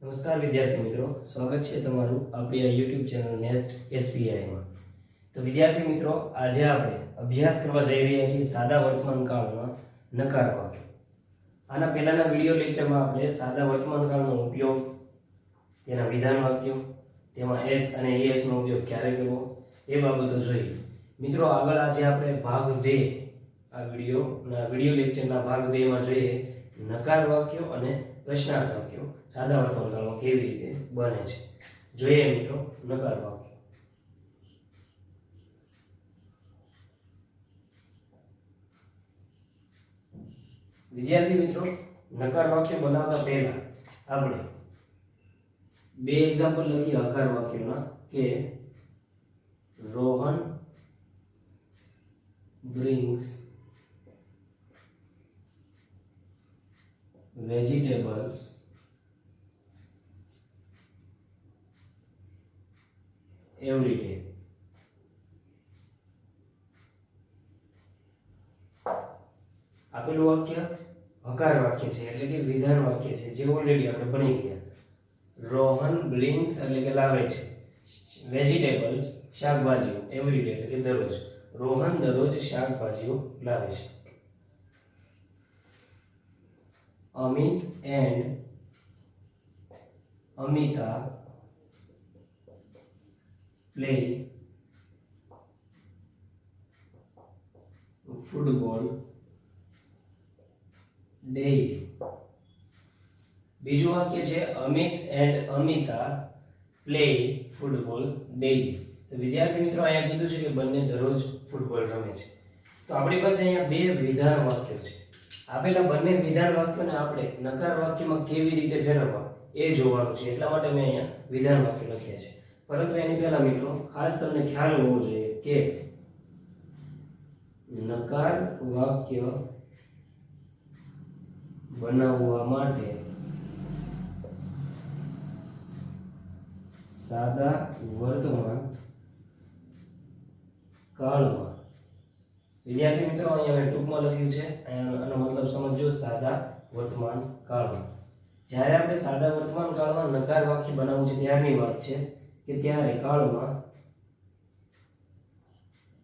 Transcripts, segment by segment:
નમસ્કાર વિદ્યાર્થી મિત્રો, સ્વાગત છે તમારું આપણી આ YouTube ચેનલ નેસ્ટ SPI માં. તો વિદ્યાર્થી મિત્રો, આજે આપણે અભ્યાસ કરવા જઈ રહ્યા છીએ સાદા વર્તમાન કાળમાં નકાર વાક્ય. આના પહેલાના વિડિયો લેક્ચરમાં આપણે સાદા વર્તમાન કાળનો ઉપયોગ, તેના વિધાન વાક્યો, તેમાં s અને es નો ઉપયોગ ક્યારે કરવો એ બાબતો જોઈ. મિત્રો, આગળ આજે આપણે ભાગ 2 આ વિડિયો લેક્ચરના ભાગ 2 માં જોઈએ નકાર વાક્યો અને પ્રશ્નાર્થ વાક્યો સાદા વર્તમાન કાળમાં કેવી રીતે બને છે. જોઈએ મિત્રો નકાર વાક્ય. વિદ્યાર્થી મિત્રો, નકાર વાક્ય બનાવતા પહેલા આપણે બે એક્ઝામ્પલ લખી હકાર વાક્યના કે Rohan brings vegetables every day. આપેલું વાક્ય હકાર વાક્ય છે એટલે કે વિધાન વાક્ય છે જે ઓલરેડી આપણે ભણી ગયા. રોહન બ્રિંગ્સ એટલે કે લાવે છે વેજીટેબલ્સ શાકભાજીઓ એવરી ડે એટલે કે દરરોજ. રોહન દરરોજ શાકભાજીઓ લાવે છે. Amit and Amita play football daily. બીજું વાક્ય છે Amit and Amita play football daily. તો વિદ્યાર્થી મિત્રો, અહીંયા કીધું છે કે બંને દરરોજ ફૂટબોલ રમે છે. તો આપણી પાસે અહીંયા બે વિધાન વાક્યો છે. આપેલા બંને વિધાન વાક્યોને આપણે નકાર વાક્યમાં કેવી રીતે ફેરવવા એ જોવાનું છે. એટલા માટે મેં અહીંયા વિધાન વાક્ય લખ્યા છે. પરંતુ એની પહેલા મિત્રો ખાસ તમને ખ્યાલ હોવો જોઈએ કે નકાર વાક્ય બનાવવા માટે સાદા વર્તમાન કાળમાં, વિદ્યાર્થી મિત્રો અહીંયા મેં ટૂંકમાં લખ્યું છે, આનો મતલબ સમજો. સાદા વર્તમાન કાળમાં જ્યારે આપણે સાદા વર્તમાન કાળમાં નકાર વાક્ય બનાવવું છે ત્યારની વાત છે કે ત્યારે કાળમાં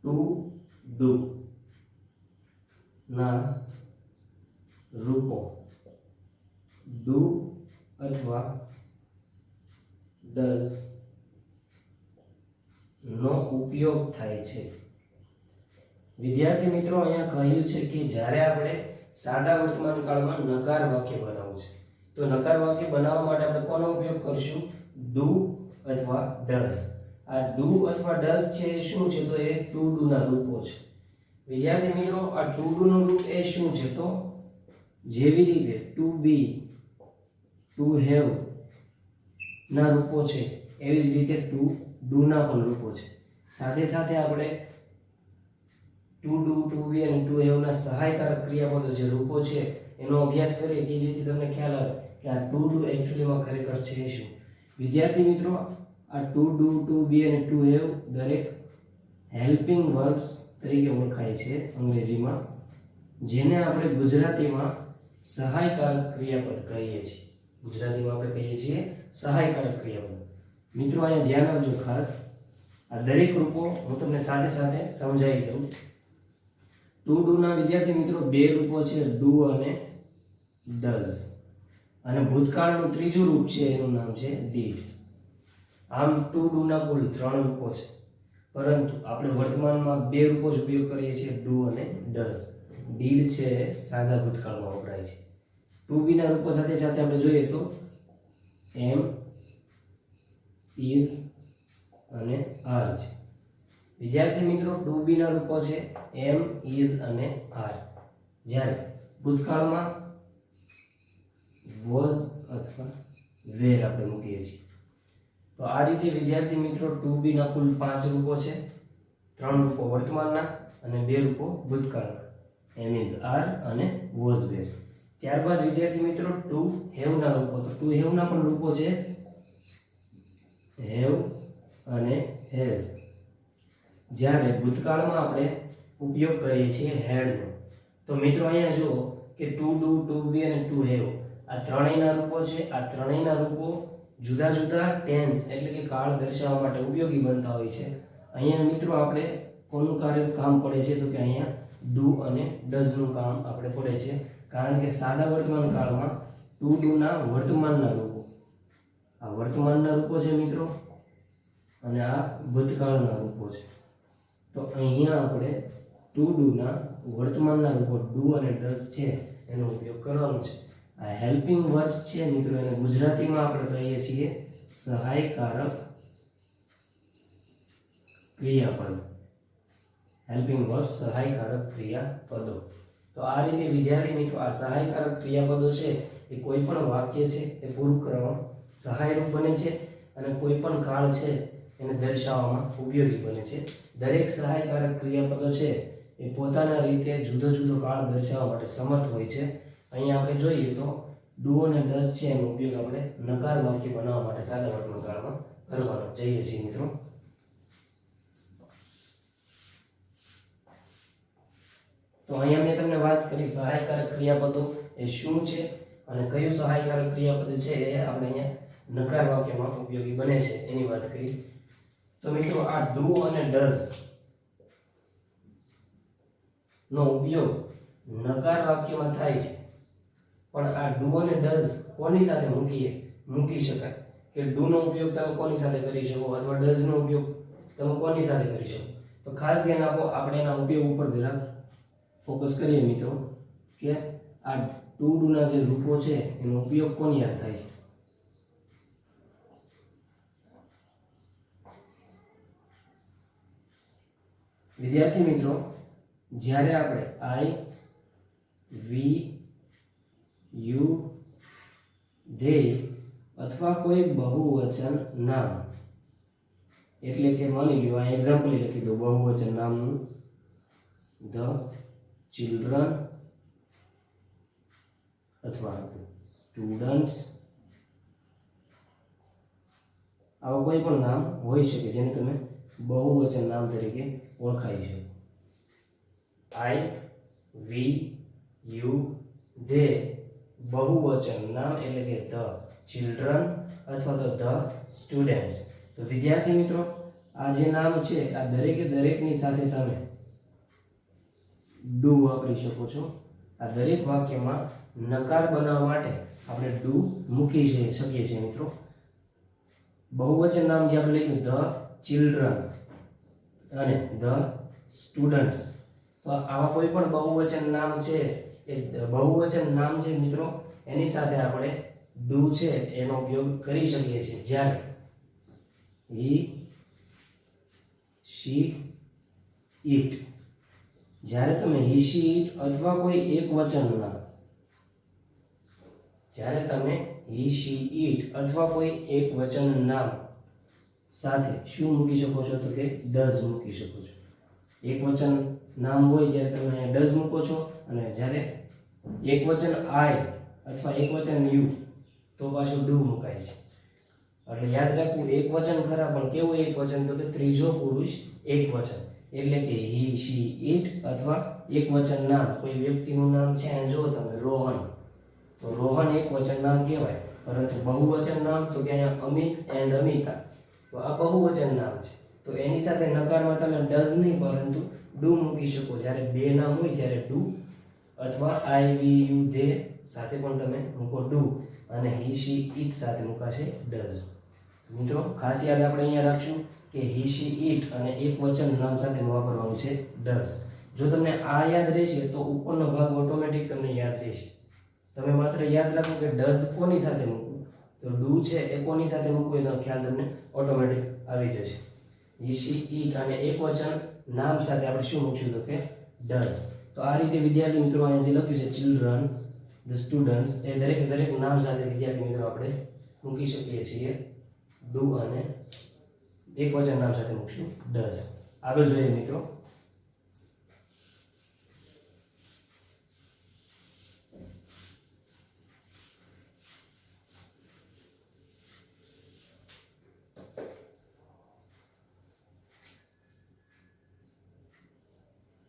ટુ ડુ ના રૂપો ડુ અથવા ડઝ નો ઉપયોગ થાય છે. વિદ્યાર્થી મિત્રો, અહીંયા કહ્યું છે કે જ્યારે આપણે સાદા વર્તમાન કાળમાં નકાર વાક્ય બનાવવું છે તો નકાર વાક્ય બનાવવા માટે આપણે કોનો ઉપયોગ કરશું? ડુ અથવા ડઝ. આ ડુ અથવા ડઝ છે એ શું છે? તો એ ટુ ડુ ના રૂપો છે. વિદ્યાર્થી મિત્રો, આ ટુ ડુ નું રૂપ એ શું છે? તો જેવી રીતે ટુ બી, ટુ હેવ ના રૂપો છે એવી જ રીતે ટુ ડુ ના પણ રૂપો છે. સાથે સાથે આપણે ટુ ડુ, ટુ બી અને ટુ હેવ ના સહાયકારક ક્રિયાપદો જે રૂપો છે એનો અભ્યાસ કરીએ કે જેથી તમને ખ્યાલ આવે કે આ ટુ ડુ એકચ્યુઅલીમાં ખરેખર છે શું. વિદ્યાર્થી મિત્રો, આ ટુ ડુ, ટુ બી અને ટુ હેવ દરેક હેલ્પિંગ વર્બ્સ તરીકે ઓળખાય છે અંગ્રેજીમાં, જેને આપણે ગુજરાતીમાં સહાયકારક ક્રિયાપદ કહીએ છીએ. ગુજરાતીમાં આપણે કહીએ છીએ સહાયકારક ક્રિયાપદ. મિત્રો, અહીંયા ધ્યાન આપજો ખાસ. આ દરેક રૂપો હું તમને સાથે સાથે સમજાવી દઉં. ટુ ડુ ના વિદ્યાર્થી મિત્રો બે રૂપો છે, ડુ અને ડઝ. અને ભૂતકાળનું ત્રીજું રૂપ છે એનું નામ છે ડીડ. આમ ટુ ડુ ના કુલ 3 રૂપો છે, પરંતુ આપણે વર્તમાનમાં બે રૂપો જ ઉપયોગ કરીએ છીએ, ડુ અને ડઝ. ડીડ છે સાદા ભૂતકાળમાં વપરાય છે. ટુ બી ના રૂપો સાથે સાથે આપણે જોઈએ તો એમ, ઇઝ અને આર છે. વિદ્યાર્થી મિત્રો, ટુ બી ના રૂપો છે એમ, ઇઝ અને આર. જ્યારે ભૂતકાળમાં વોઝ અથવા વેર આપણે મૂકીએ છીએ. તો આ રીતે વિદ્યાર્થી મિત્રો ટુ બી ના કુલ 5 રૂપો છે. 3 રૂપો વર્તમાનના અને 2 રૂપો ભૂતકાળના, એમ, ઇઝ, આર અને વોઝ, વેર. ત્યારબાદ વિદ્યાર્થી મિત્રો ટુ હેવ ના રૂપો. તો ટુ હેવ ના પણ રૂપો છે હેવ અને હેઝ. જ્યારે ભૂતકાળમાં આપણે ઉપયોગ કરીએ છીએ હેડનો. તો મિત્રો અહીંયા જુઓ કે ટુ ડુ, ટુ બી અને ટુ હેવ આ ત્રણેયના રૂપો છે. આ ત્રણેયના રૂપો જુદા જુદા ટેન્સ એટલે કે કાળ દર્શાવવા માટે ઉપયોગી બનતા હોય છે. અહીંયા મિત્રો આપણે કોનું કામ પડે છે તો કે અહીંયા ડુ અને ડઝનું કામ આપણે પડે છે, કારણ કે સાદા વર્તમાન કાળમાં ટુ ડુના વર્તમાનના રૂપો, આ વર્તમાનના રૂપો છે મિત્રો, અને આ ભૂતકાળના રૂપો છે. તો અહીંયા આપણે ટુ ડુના વર્તમાનના રૂપો ડુ અને ડઝ છે એનો ઉપયોગ કરવાનો છે. આ હેલ્પિંગ વર્બ છે મિત્રો, એને ગુજરાતીમાં આપણે કહીએ છીએ સહાયકારક ક્રિયાપદ. હેલ્પિંગ વર્બ સહાયકારક ક્રિયાપદો. તો આ રીતે વિદ્યાર્થી મિત્રો આ સહાયકારક ક્રિયાપદો છે એ કોઈ પણ વાક્ય છે એ પૂરું કરવામાં સહાયરૂપ બને છે અને કોઈ પણ કાળ છે એને દર્શાવવામાં ઉપયોગી બને છે. દરેક સહાયકારક ક્રિયાપદો છે એ પોતાના રીતે જુદો જુદો કાળ દર્શાવવા માટે સમર્થ હોય છે. અહીંયા આપણે જોઈએ તો ડુ અને ડઝ છે એનો ઉપયોગ આપણે નકાર વાક્ય બનાવવા માટે સાદા વર્તમાન કાળમાં કરવાનો જઈએ છીએ મિત્રો. તો અહીંયા મેં તમને વાત કરી સહાયકારક ક્રિયાપદો એ શું છે અને કયું સહાયકારક ક્રિયાપદ છે એ આપણે અહીંયા નકાર વાક્યમાં ઉપયોગી બને છે એની વાત કરી. તો મિત્રો આ ડુ અને ડઝ નો ઉપયોગ નકાર વાક્યમાં થાય છે, પણ આ ડુ અને ડઝ કોની સાથે મૂકી શકાય કે ડુ નો ઉપયોગ તમે કોની સાથે કરી શકો અથવા ડઝ નો ઉપયોગ તમે કોની સાથે કરી શકો? તો ખાસ ધ્યાન આપો, આપણે એના ઉપયોગ ઉપર જરાક ફોકસ કરીએ મિત્રો કે આ ટુ ડુ ના જે રૂપો છે એનો ઉપયોગ કોની યાદ થાય છે? વિદ્યાર્થી મિત્રો, જ્યારે આપણે આઈ વી યુ ધે અથવા કોઈ બહુવચન નામ, એટલે કે માની લ્યો આ એક્ઝામ્પલ લખી દો, બહુવચન નામનું ધ ચિલ્ડ્રન અથવા સ્ટુડન્ટ્સ, આવા કોઈ પણ નામ હોઈ શકે જેને તમે બહુવચન નામ તરીકે ઓળખાય છે. આઈ વી યુ ધે બહુવચન નામ એટલે કે ધ ચિલ્ડ્રન અથવા તો ધ સ્ટુડન્ટ્સ. તો વિદ્યાર્થી મિત્રો આ જે નામ છે આ દરેકે દરેકની સાથે તમે ડુ વાપરી શકો છો. આ દરેક વાક્યમાં નકાર બનાવવા માટે આપણે ડુ મૂકી શકીએ છીએ મિત્રો. બહુવચન નામ જે આપણે લખ્યું ધ ચિલ્ડ્રન અને ધ સ્ટુડન્ટ્સ, તો આવા કોઈ પણ બહુવચન નામ છે એ બહુવચન નામ છે મિત્રો એની સાથે આપણે ડુ છે એનો ઉપયોગ કરી શકીએ છીએ. જ્યારે હી શી ઇટ, જ્યારે તમે હી શી ઇટ અથવા કોઈ એક વચન નામ, જ્યારે તમે હી શી ઇટ અથવા કોઈ એક વચન નામ સાથે શું મૂકી શકો છો તો કે ડઝ મૂકી શકો છો. એક વચન નામ હોય ત્યારે તમે ડઝ મૂકો છો, અને જ્યારે એક વચન આઈ અથવા એક વચન યુ તો પાછું ડુ મુકાય છે. એટલે યાદ રાખવું, એક વચન ખરા પણ કેવું એક વચન તો કે ત્રીજો પુરુષ એક વચન, એટલે કે હી શી ઇટ અથવા એક વચન નામ, કોઈ વ્યક્તિનું નામ છે જો તમે રોહન, તો રોહન એક વચન નામ કહેવાય. પરંતુ બહુવચન નામ તો કે અહીંયા અમિત એન્ડ અમિતા, તો આ બહુવચન નામ છે. તો એની સાથે નકારમાં તમે ડઝ નહીં પરંતુ ડુ મૂકી શકો. જ્યારે બે નામ હોય ત્યારે ડુ અથવા આઈ વી યુ ધે સાથે પણ તમે મૂકો ડુ, અને હી શી ઇટ સાથે મૂકાશે ડઝ. મિત્રો ખાસ યાદ આપણે અહીંયા રાખશું કે હી શી ઇટ અને એક વચન નામ સાથે વાપરવાનું છે ડઝ. જો તમને આ યાદ રહેશે તો ઉપરનો ભાગ ઓટોમેટિક તમને યાદ રહેશે. તમે માત્ર યાદ રાખો કે ડઝ કોની સાથે મૂકવું, તો ડુ છે એ કોની સાથે મૂકવું એનો ખ્યાલ તમને ઓટોમેટિક આવી જશે. હી શી ઇટ અને એક વચન નામ સાથે આપણે શું મૂકશું તો કે ડઝ. તો આ રીતે વિદ્યાર્થી મિત્રો અહીંયા જે લખ્યું છે ચિલ્ડ્રન, ધ સ્ટુડન્ટ્સ, એ દરેક નામ સાથે વિદ્યાર્થી મિત્રો આપણે મૂકી શકીએ છીએ ડુ, અને એક વચન નામ સાથે મૂકશું ડઝ. આગળ જોઈએ મિત્રો.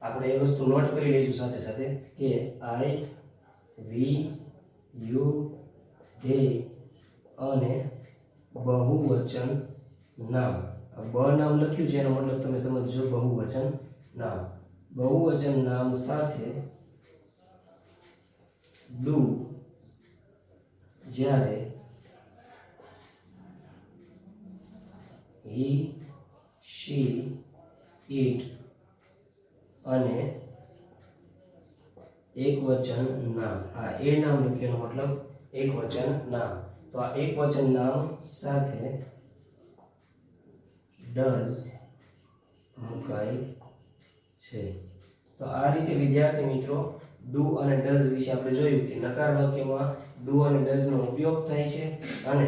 આપણે એ વસ્તુ નોટ કરી લઈશું સાથે સાથે કે આઈ વી યુ તે અને બહુવચન નામ. આ બ નામ લખ્યું છે એનો મતલબ તમે સમજજો બહુવચન નામ. બહુવચન નામ સાથે ડુ જ્યારે હી શી ઇટ અને એકવચન નામ. આ એ નામ લખ્યું એનો મતલબ એકવચન નામ. તો આ એકવચન નામ સાથે ડઝ મુકાય છે. તો આ રીતે વિદ્યાર્થી મિત્રો ડુ અને ડઝ વિશે આપણે જોયું કે નકાર વાક્યમાં ડુ અને ડઝ નો ઉપયોગ થાય છે અને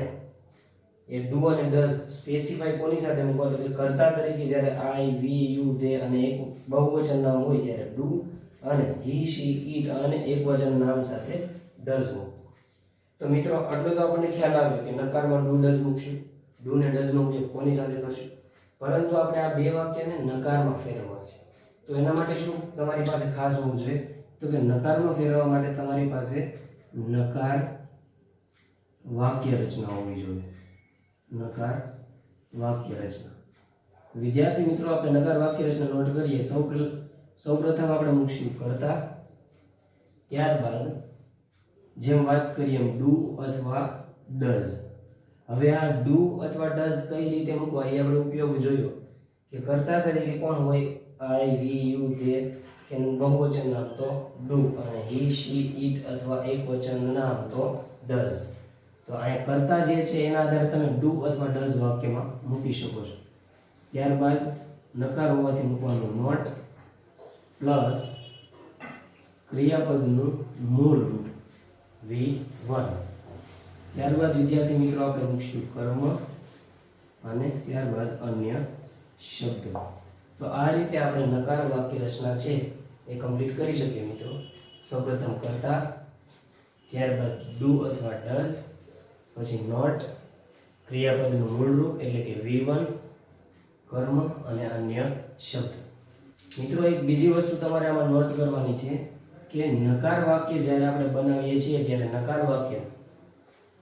એ ડુ અને ડઝ સ્પેસિફાઈ કોની સાથે મૂકવા તો કે કર્તા તરીકે જ્યારે આઈ વી યુ તે અને એક બહુવચન નામ હોય ત્યારે ડુ અને હી શી ઇટ અને એકવચન નામ સાથે ડઝ મૂકવું. તો મિત્રો આટલું તો આપણને ખ્યાલ આવ્યો કે નકારમાં ડુ ડઝ મૂકશું, ડુ ને ડઝ નો ઉપયોગ કોની સાથે કરશું. પરંતુ આપણે આ બે વાક્યને નકારમાં ફેરવવા છે. તો એના માટે શું તમારી પાસે ખાસ હોવું જોઈએ તો કે નકારમાં ફેરવવા માટે તમારી પાસે નકાર વાક્ય રચના હોવી જોઈએ. નકાર વાક્ય રચના. વિદ્યાર્થી મિત્રો આપણે નકાર વાક્ય રચના નોટ કરીએ. સૌપ્રથમ આપણે મૂકશું કર્તા, ત્યારબાદ જેમ વાત કરીએ એમ ડુ અથવા ડઝ. હવે આ ડુ અથવા ડઝ કઈ રીતે મૂકવા એ આપણે ઉપયોગ જોયો કે કર્તા તરીકે કોણ હોય આઈ વી યુ તે કે બહુવચન નામ તો ડુ અને હી શી ઇટ અથવા એકવચન નામ તો ડઝ. તો અહીંયા કર્તા જે છે એના આધારે તમે ડુ અથવા ડઝ વાક્યમાં મૂકી શકો છો. ત્યારબાદ નકાર હોવાથી મૂકવાનું નોટ પ્લસ ક્રિયાપદનું મૂળ રૂપ V1. ત્યારબાદ વિદ્યાર્થી મિત્રો આપણે મૂકશું કર્મ અને ત્યારબાદ અન્ય શબ્દો. તો આ રીતે આપણે નકાર વાક્ય રચના છે એ કમ્પ્લીટ કરી શકીએ મિત્રો. સૌપ્રથમ કર્તા, ત્યારબાદ ડુ અથવા ડઝ, પછી નોટ, ક્રિયાપદનું મૂળ રૂપ એટલે કે V1, કર્મ અને અન્ય શબ્દ. મિત્રો એક બીજી વસ્તુ તમારે આમાં નોટ કરવાની છે કે નકાર વાક્ય જ્યારે આપણે બનાવીએ છીએ ત્યારે નકાર વાક્ય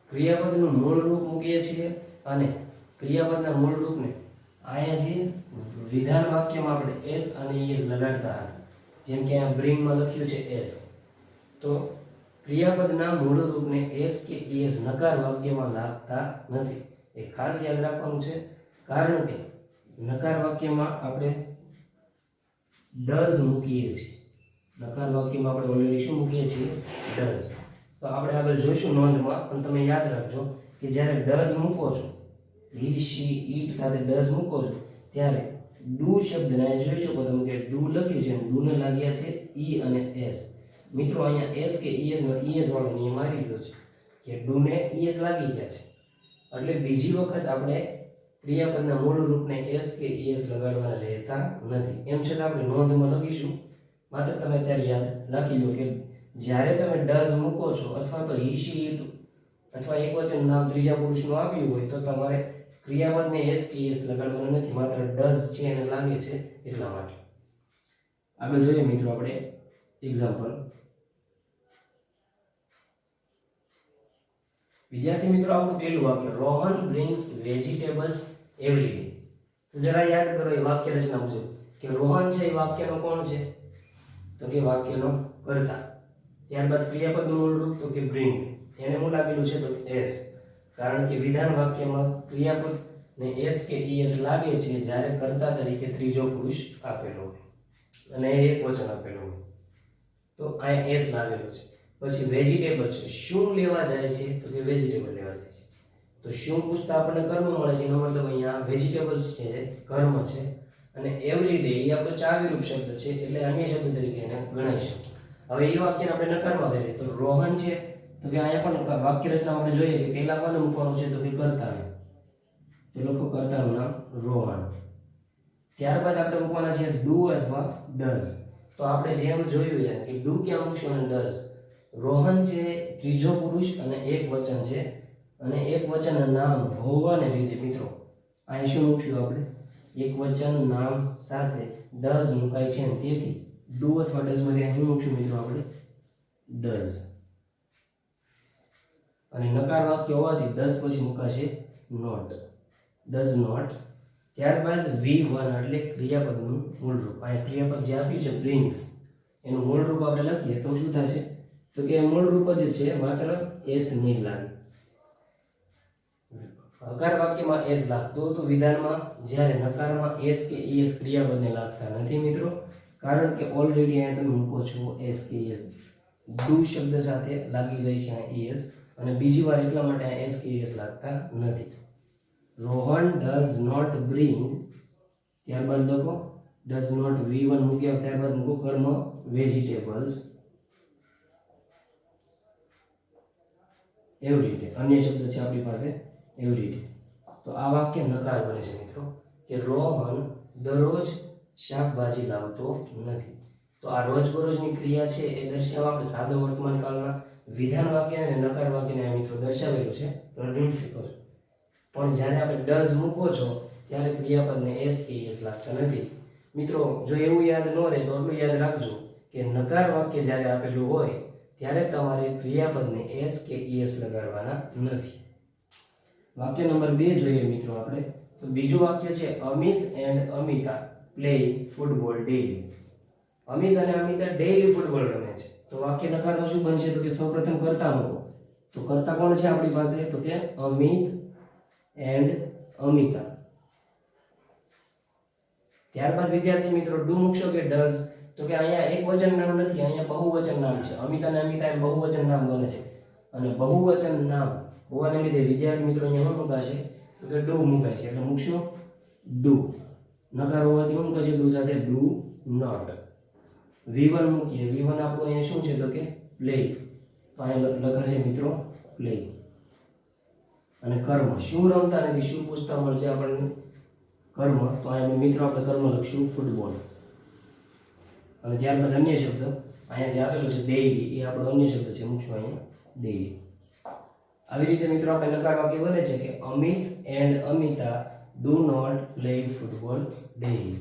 ક્રિયાપદનું મૂળ રૂપ મૂકીએ છીએ અને ક્રિયાપદના મૂળ રૂપને અહીંયા જે વિધાન વાક્યમાં આપણે એસ અને એસ લગાડતા હતા, જેમ કે અહીંયા બ્રિંગમાં લખ્યું છે એસ, તો ક્રિયાપદના મૂળ રૂપને એસ કે એસ નકાર વાક્યમાં લાગતા નથી. એ ખાસ યાદ રાખવાનું છે કારણ કે નકાર વાક્યમાં આપણે ડઝ મૂકીએ છીએ. નકાર વાક્યમાં આપણે ઓલરેડી શું મૂકીએ છીએ ડઝ. તો આપણે આગળ જોઈશું નોંધમાં, પણ તમે યાદ રાખજો કે જ્યારે ડઝ મૂકો છો હી શી ઇટ સાથે ડઝ મૂકો છો ત્યારે ડુ શબ્દને જોઈ શકો તમે કે ડુ લખ્યું છે, ડુ ને લાગ્યા છે ઈ અને એસ. મિત્રો અહીંયા એસ કે ઈએસ નો ઈએસ વાળો નિયમ આવી ગયો છે કે ડુ ને ઈએસ લાગી ગયા છે એટલે બીજી વખત આપણે ક્રિયાપદના મૂળ રૂપને એસ કે ઈએસ લગાડવાના રહેતા નથી. એમ છતાં આપણે નોંધમાં લખીશું, માત્ર તમે ત્યારે યાદ રાખી લો કે જ્યારે તમે ડઝ મૂકો છો અથવા તો હી શી ઇટ અથવા એકવચન નામ ત્રીજા પુરુષનું આપ્યું હોય તો તમારે ક્રિયાપદને એસ કે ઈએસ લગાડવાના નથી, માત્ર ડઝ છે એને લાગે છે એટલા માટે. આગળ જોઈએ મિત્રો આપણે એક્ઝામ્પલ. વિદ્યાર્થી મિત્રો આપણું પહેલું વાક્ય Rohan brings vegetables every day. તો જરા યાદ કરો એ વાક્ય રચના મુજબ કે રોહન છે એ વાક્યનો કોણ છે તો કે વાક્યનો કર્તા. ત્યારબાદ ક્રિયાપદનું મૂળ રૂપ તો કે બ્રિંગ, એને શું લાગેલું છે તો એસ, કારણ કે વિધાન વાક્યમાં ક્રિયાપદ ને એસ કે ઈએસ લાગે છે જ્યારે કર્તા તરીકે ત્રીજો પુરુષ આપેલો હોય અને એક વચન આપેલું હોય તો અહીંયા એસ લાગેલું છે. પછી વેજીટેબલ છે, શું લેવા જાય છે તો કે વેજીટેબલ લેવા જાય છે. તો શું પૂછતા આપણને કર્મ મળે છે, એનો મતલબ અહીંયા વેજીટેબલ્સ છે કર્મ છે અને એવરી ડે એ આપણો ચાવીરૂપ શબ્દ છે એટલે અન્ય શબ્દ તરીકે એને ગણાય છે. હવે એ વાક્યને આપણે નકારમાં કરીએ તો રોહન છે તો કે અહીંયા પણ વાક્ય રચના આપણે જોઈએ કે પહેલા કોને મૂકવાનું છે તો કે કર્તાને, તો લખો કર્તાનું નામ રોહન. ત્યારબાદ આપણે મૂકવાના છે ડુ અથવા ડઝ. તો આપણે જેમ જોયું યાર કે ડુ ક્યાં મૂકશું અને ડઝ. રોહન છે ત્રીજો પુરુષ અને એક વચન છે અને એક વચન નામ હોવાને લીધે મિત્રો અહીં શું મૂકશું આપણે એક વચન નામ સાથે ડઝ મુકાય છે અને તેથી ડુ અથવા ડઝ માંથી અહીં મૂકશું મિત્રો આપણે ડઝ. અને નકાર વાક્ય હોવાથી ડઝ પછી મુકાશે નોટ, ડઝ નોટ. ત્યારબાદ V1 એટલે ક્રિયાપદનું મૂળરૂપ. આ ક્રિયાપદ જે આપ્યું છે બ્રિંગ્સ, એનું મૂળરૂપ આપણે લખીએ તો શું થશે? તો કે મૂળરૂપ જ છે, માત્ર એસ નહીં લાગે. હકાર વાક્યમાં એસ લાગતો તો વિધાનમાં, જ્યારે નકારમાં એસ કે ઈએસ ક્રિયાપદને લાગતા નથી મિત્રો, કારણ કે ઓલરેડી અહીંયા તમે મૂકો છો એસ કે ઈએસ. ડુ શબ્દ સાથે લાગી ગઈ છે આ ઈએસ, અને બીજી વાર એટલા માટે આ એસ કે ઈએસ લાગતા નથી. રોહન ડઝ નોટ બ્રિંગ, ત્યારબાદ લખો ડઝ નોટ V1 મૂક્યા, ત્યારબાદ મૂકો કર્મ વેજીટેબલ્સ એવરી ડે. અન્ય શબ્દ છે આપણી પાસે એવરી ડે. તો આ વાક્ય નકાર બને છે મિત્રો, કે રોહન દરરોજ શાકભાજી લાવતો નથી. તો આ રોજબરોજની ક્રિયા છે એ દર્શાવવા આપણે સાદો વર્તમાન કાળના વિધાન વાક્ય અને નકાર વાક્યને મિત્રો દર્શાવેલું છે, તો રીડ કરો. પણ જ્યારે આપણે ડઝ મૂકો છો ત્યારે ક્રિયાપદને એસ કે એસ લાગતા નથી. મિત્રો જો એવું યાદ ન રહે તો એટલું યાદ રાખજો કે નકાર વાક્ય જ્યારે આપેલું હોય ત્યારે તમારે ક્રિયાપદને એસ કે ઈએસ લગાડવાના નથી. વાક્ય નંબર 2 જોઈએ મિત્રો આપણે. તો બીજું વાક્ય છે Amit and Amita play football daily. Amit અને અમિતા ડેઈલી ફૂટબોલ રમે છે. તો વાક્ય નકારમાં શું બનશે? તો કે સૌપ્રથમ કર્તા મૂકો. તો કર્તા કોણ છે આપણી પાસે? તો કે અમિત એન્ડ અમિતા. ત્યારબાદ વિદ્યાર્થી મિત્રો ડુ મૂકશો કે ડઝ? તો કે અહીંયા એક વચન નામ નથી, અહીંયા બહુવચન નામ છે. અમિત અને અમિતા એમ બહુવચન નામ બને છે, અને બહુવચન નામ હોવાને લીધે વિદ્યાર્થી મિત્રો અહીંયા શું મુકાશે? તો કે ડુ મુકાય છે. એટલે મૂકશો ડુ. નકાર હોવાથી શું મુકાશે? ડુ સાથે ડુ નોટ. V1 મૂકીએ. V1 આપણું અહીંયા શું છે? તો કે પ્લે. તો અહીંયા લખાશે મિત્રો પ્લે. અને કર્મ, શું રમતા નથી, શું પૂછતા મળશે આપણને? કર્મ. તો અહીંયા મિત્રો આપણે કર્મ લખશું ફૂટબોલ. અને ત્યારબાદ અન્ય શબ્દ અહીંયા જે આપેલો છે ડેઈલી, એ આપણો અન્ય શબ્દ છે, મૂકશું અહીંયા ડેઈલી. આવી રીતે મિત્રો આપણે નકાર વાક્ય બને છે કે Amit and Amita do not play football daily.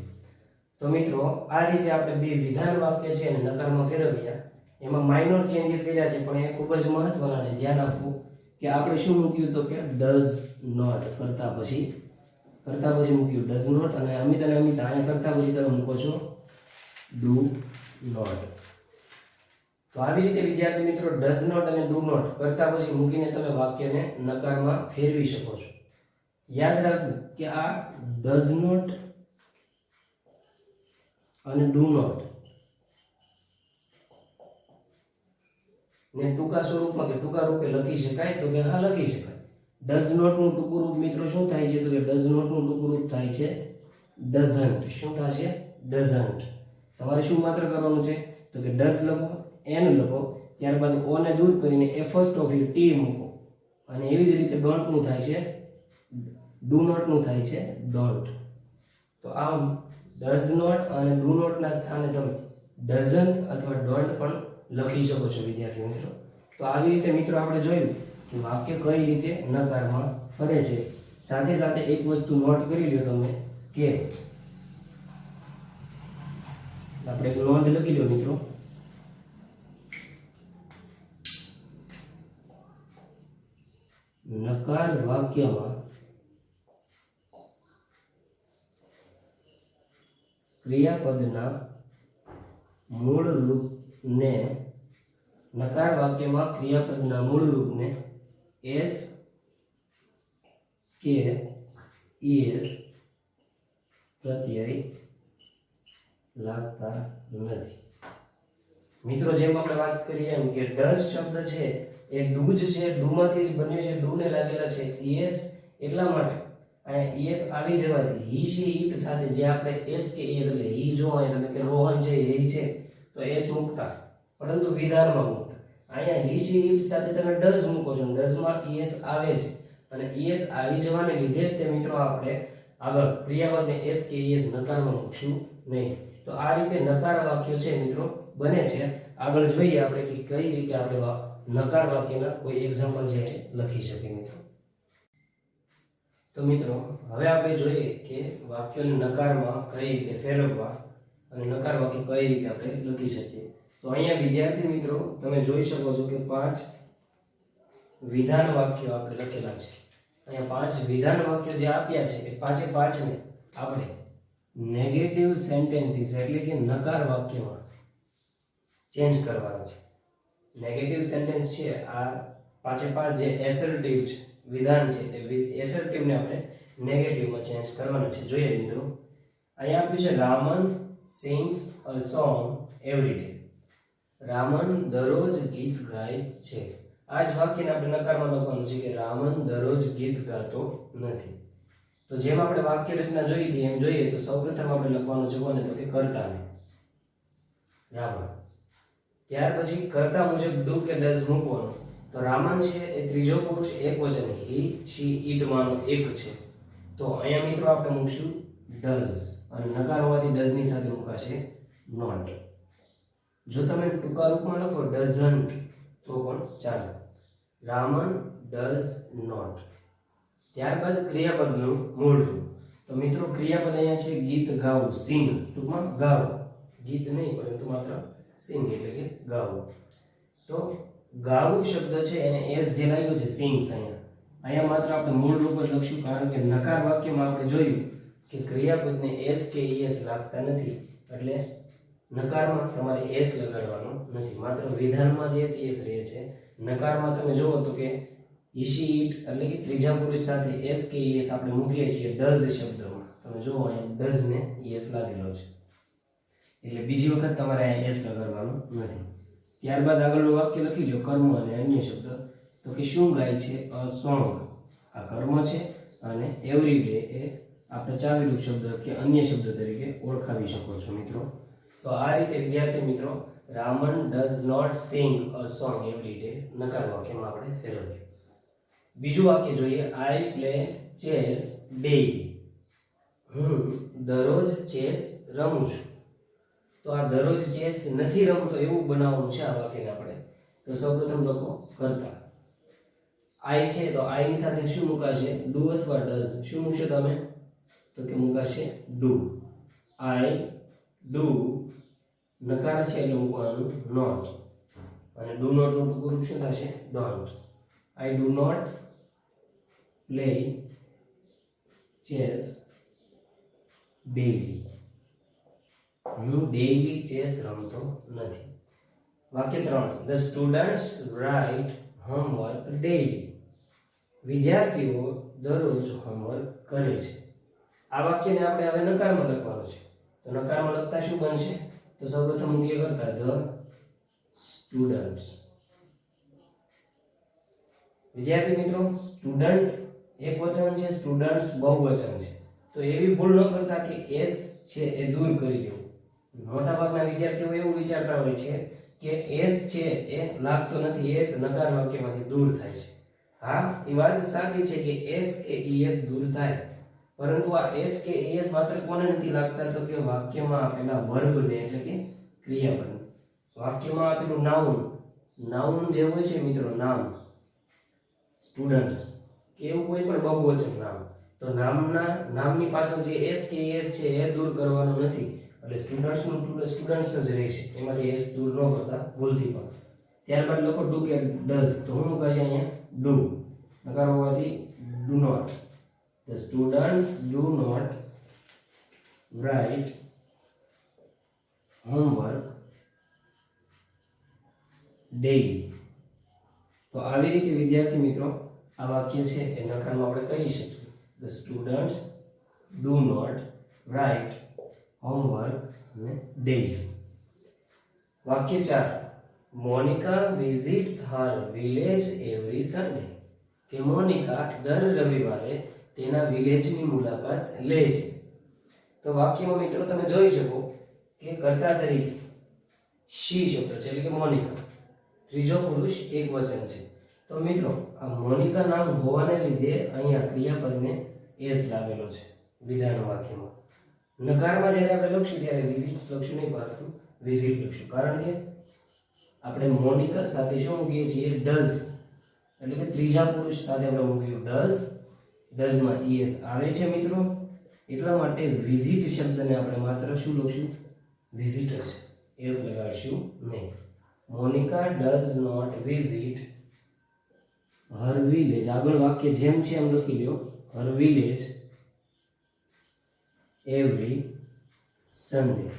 તો મિત્રો આ રીતે આપણે બે વિધાન વાક્ય છે અને નકારમાં ફેરવ્યા. એમાં માઇનોર ચેન્જીસ કર્યા છે, પણ એ ખૂબ જ મહત્વના છે. ધ્યાન આપવું કે આપણે શું મૂક્યું? તો કે ડઝ નોટ. કરતા પછી મૂક્યું ડઝ નોટ, અને અમિતા અહીંયા કરતા પછી તમે મૂકો છો ડુ નોટ. તો આવી રીતે વિદ્યાર્થી મિત્રો ડઝ નોટ અને ડુ નોટ કરતા પછી મૂકીને તમે વાક્યને નકારમાં ફેરવી શકો છો. યાદ રાખવું કે આ ડઝ નોટ અને ડુ નોટ ને ટૂંકા સ્વરૂપમાં કે ટૂંકા રૂપે લખી શકાય? તો કે હા, લખી શકાય. ડઝ નોટ નું ટૂંકું રૂપ મિત્રો શું થાય છે? તો કે ડઝ નોટ નું ટૂંકું રૂપ થાય છે ડઝન્ટ. શું થશે? ડઝન્ટ. તમારે શું માત્ર કરવાનું છે? તો કે ડઝ લખો, એન લખો, ત્યારબાદ ઓ ને દૂર કરીને એ ફર્સ્ટ ઓફ યુ ટી મૂકો. અને એવી જ રીતે ડોન્ટ નું થાય છે, ડુ નોટ નું થાય છે ડોન્ટ. તો આમ ડઝ નોટ અને ડુ નોટ ના સ્થાને તમે ડઝન્ટ અથવા ડોન્ટ પણ લખી શકો છો વિદ્યાર્થી મિત્રો. તો આવી રીતે મિત્રો આપણે જોયું કે વાક્ય કઈ રીતે નકારમાં ફરે છે. સાથે સાથે એક વસ્તુ નોટ કરી લ્યો તમે કે આપણે એક નોંધ લખી લો મિત્રો. નકાર વાક્યમાં ક્રિયાપદના મૂળ રૂપને એસ કે ઈએસ પ્રત્યય લાગતા નથી. મિત્રો જેમ આપણે વાત કરીએ એમ કે ડઝ શબ્દ છે એ ડુ જ છે, ડુમાંથી જ બન્યો છે, ડુ ને લાગેલા છે ઈએસ. એટલા માટે અહીંયા ઈએસ આવી જવાથી હી શી ઈટ સાથે જે આપણે એસ કે ઈએસ એટલે હી જો એટલે કે રોહન છે એ છે તો એસ મૂકતા, પરંતુ વિધાનમાં મૂકતા. અહીંયા હી શી ઈટ સાથે તમે ડઝ મૂકો છો, ડઝમાં ઈએસ આવે છે, અને ઈએસ આવી જવાને લીધે જ તે મિત્રો આપણે આગળ ક્રિયાપદને એસ કે ઈએસ નકારમાં મૂકશું નહીં. તો આ રીતે નકાર વાક્ય છે મિત્રો બને છે. આગળ જોઈએ આપણે કે કઈ રીતે આપણે નકાર વાક્યના કોઈ એક્ઝામ્પલ છે લખી શકીએ મિત્રો. તો મિત્રો હવે આપણે જોઈએ કે વાક્યોને નકારમાં કઈ રીતે ફેરવવા અને નકાર વાક્ય કઈ રીતે આપણે લખી શકીએ. તો અહીંયા વિદ્યાર્થી મિત્રો તમે જોઈ શકો છો કે 5 વિધાન વાક્યો આપણે લખેલા છે. અહીંયા 5 વિધાન વાક્યો જે આપ્યા છે એ પાંચે પાંચને આપણે નેગેટિવ સેન્ટેન્સીસ એટલે કે નકાર વાક્યમાં ચેન્જ કરવાના છે. નેગેટિવ સેન્ટેન્સ છે આ પાંચે પાંચ જે એસર્ટિવ છે વિધાન છે એ એસર્ટિવને આપણે નેગેટિવમાં ચેન્જ કરવાના છે. જોઈએ મિત્રો, અહીંયા આપ્યું છે રામન સિંગ્સ અ સોંગ એવરી ડે. રામન દરરોજ ગીત ગાય છે. આ જ વાક્યને આપણે નકારમાં લખવાનું છે કે રામન દરરોજ ગીત ગાતો નથી. તો જેમ આપણે વાક્ય રચના જોઈ હતી એમ જોઈએ તો સૌપ્રથમ આપણે લખવાનું છે કોને, તો કે કર્તાને, રામન. ત્યાર પછી કર્તા મુજબ ડુ કે ડઝ મૂકવાનું. તો રામન છે એ ત્રીજો પુરુષ એકવચન હી શી ઈટ માંનો એક છે. તો અહીંયા મિત્રો આપણે મૂકશું ડઝ, અને નકાર હોવાથી ડઝ ની સાથે મુકાશે નોટ. જો તમે ટૂંકા રૂપમાં લખો ડઝન્ટ તો પણ ચાલે. Raman does not. ત્યારબાદ ક્રિયાપદનું મૂળ રૂપ. તો મિત્રો ક્રિયાપદ અહીંયા છે ગીત ગાવું, સિંગ, ટૂંકમાં ગાવું, ગીત નહીં પરંતુ માત્ર સિંગ એટલે કે ગાવું. તો ગાવું શબ્દ છે એને એસ જે લાગ્યો છે સિંગ્સ, અહીંયા માત્ર આપણે મૂળ રૂપ જ લખશું, કારણ કે નકાર વાક્યમાં આપણે જોયું કે ક્રિયાપદને એસ કે ઈએસ લાગતા નથી, એટલે નકારમાં તમારે એસ લગાડવાનો નથી, માત્ર વિધાનમાં જ એસ ઈએસ રહે છે. નકારમાં તમે જુઓ તો કે ઈશી ઈટ એટલે કે ત્રીજા પુરુષ સાથે એસ કે ઈએસ આપણે મૂકીએ છીએ ડઝ શબ્દમાં. તમે જુઓ અહીંયા ડઝ ને ઈએસ લાગેલો છે, એટલે બીજી વખત તમારે અહીંયા એસ લગાડવાનું નથી. ત્યારબાદ આગળનું વાક્ય લખી લો, કર્મ અને અન્ય શબ્દ. તો કે શું ગાય છે, અ સોંગ, આ કર્મ છે, અને એવરી ડે એ આપણે ચાવીરૂપ શબ્દ કે અન્ય શબ્દ તરીકે ઓળખાવી શકો છો મિત્રો. તો આ રીતે વિદ્યાર્થી મિત્રો Raman does not sing a song every day નકાર વાક્યમાં આપણે ફેરવીએ. બીજું વાક્ય જોઈએ, આઈ પ્લે ચેસ ડેઈલી. હું દરરોજ ચેસ રમું છું. તો આ દરરોજ ચેસ નથી રમતો એવું બનાવવાનું છે આ વાક્યને આપણે. તો સૌપ્રથમ લખો કર્તા. આઈ છે તો આઈ ની સાથે શું મુકાશે, ડુ અથવા ડઝ. શું મૂકશો તમે, તો કે મુકાશે ડુ. આઈ ડુ, નકાર છે એટલે મૂકવાનું નોટ, અને ડુ નોટ નું ટૂંકું રૂપ શું થશે, don't. I do not play chess daily. હું ડેઈલી ચેસ રમતો નથી. વાક્ય 3, the students write homework daily. વિદ્યાર્થીઓ દરરોજ હોમવર્ક કરે છે. આ વાક્યને આપણે હવે નકારમાં લખવાનું છે. તો નકારમાં લખતા શું બનશે, તો સૌપ્રથમ મૂકીએ કરતા ધ સ્ટુડન્ટ્સ. વિદ્યાર્થી મિત્રો સ્ટુડન્ટ એકવચન છે, સ્ટુડન્ટ્સ બહુવચન છે. તો એવી ભૂલ ન કરતા કે એસ છે એ દૂર કરી દેવું. મોટાભાગના વિદ્યાર્થીઓ એવું વિચારતા હોય છે કે એસ છે એ લાગતો નથી, એસ નકાર વાક્યમાંથી દૂર થાય છે. હા, એ વાત સાચી છે કે એસ કે ઈએસ દૂર થાય, પરંતુ આ એસ કે ઈએસ માત્ર કોને નથી લાગતા, તો કે વાક્યમાં આપેલા વર્બને એટલે કે ક્રિયાપદ. વાક્યમાં આપેલું નાઉન જે હોય છે મિત્રો, સ્ટુડન્ટ્સ કે એવું કોઈ પણ બહુવચન નામ, તો નામની પાછળ જે એસ કે એસ છે એ દૂર કરવાનો નથી, એટલે સ્ટુડન્ટ્સ નું સ્ટુડન્ટ્સ જ રહે છે, એમાંથી એસ દૂર ન કરતા ભૂલથી પણ. ત્યારબાદ લખો ડુ કે ડઝ. તો હું કહેશે અહીંયા ડુ, નકાર હોવાથી do not. The students do not write homework daily. તો આવી રીતે વિદ્યાર્થી મિત્રો આ વાક્ય છે એ નકારમાં આપણે કહી શકીએ, the students do not write homework daily. વાક્ય 4, Monika visits her village every Sunday. કે મોનિકા દર રવિવારે તેના વિલેજની મુલાકાત લે છે. તો વાક્યમાં મિત્રો તમે જોઈ શકો કે કર્તા તરીકે શી શબ્દ છે એટલે કે મોનિકા, ત્રીજો પુરુષ એકવચન છે. તો મિત્રો આ મોનિકા નામ હોવાને લીધે અહીંયા ક્રિયાપદને એસ લાગેલો છે વિધાન વાક્યમાં. નકારમાં જ્યારે આપણે લખશું ત્યારે વિઝિટ્સ લખશું નહીં, પરંતુ વિઝિટ લખશું, કારણ કે આપણે મોનિકા સાથે શું મૂકીએ છીએ, ડઝ, એટલે કે ત્રીજા પુરુષ સાથે આપણે મૂક્યું ડઝ. ડઝમાં ઈએસ આવે છે મિત્રો, એટલા માટે વિઝિટ શબ્દને આપણે માત્ર શું લખશું, વિઝિટર છે, એસ લગાડશું નહીં. Monika does not visit her village, આગળ વાક્ય જેમ છે એમ લખી લ્યો, હર વિલેજ એવરી સન્ડે,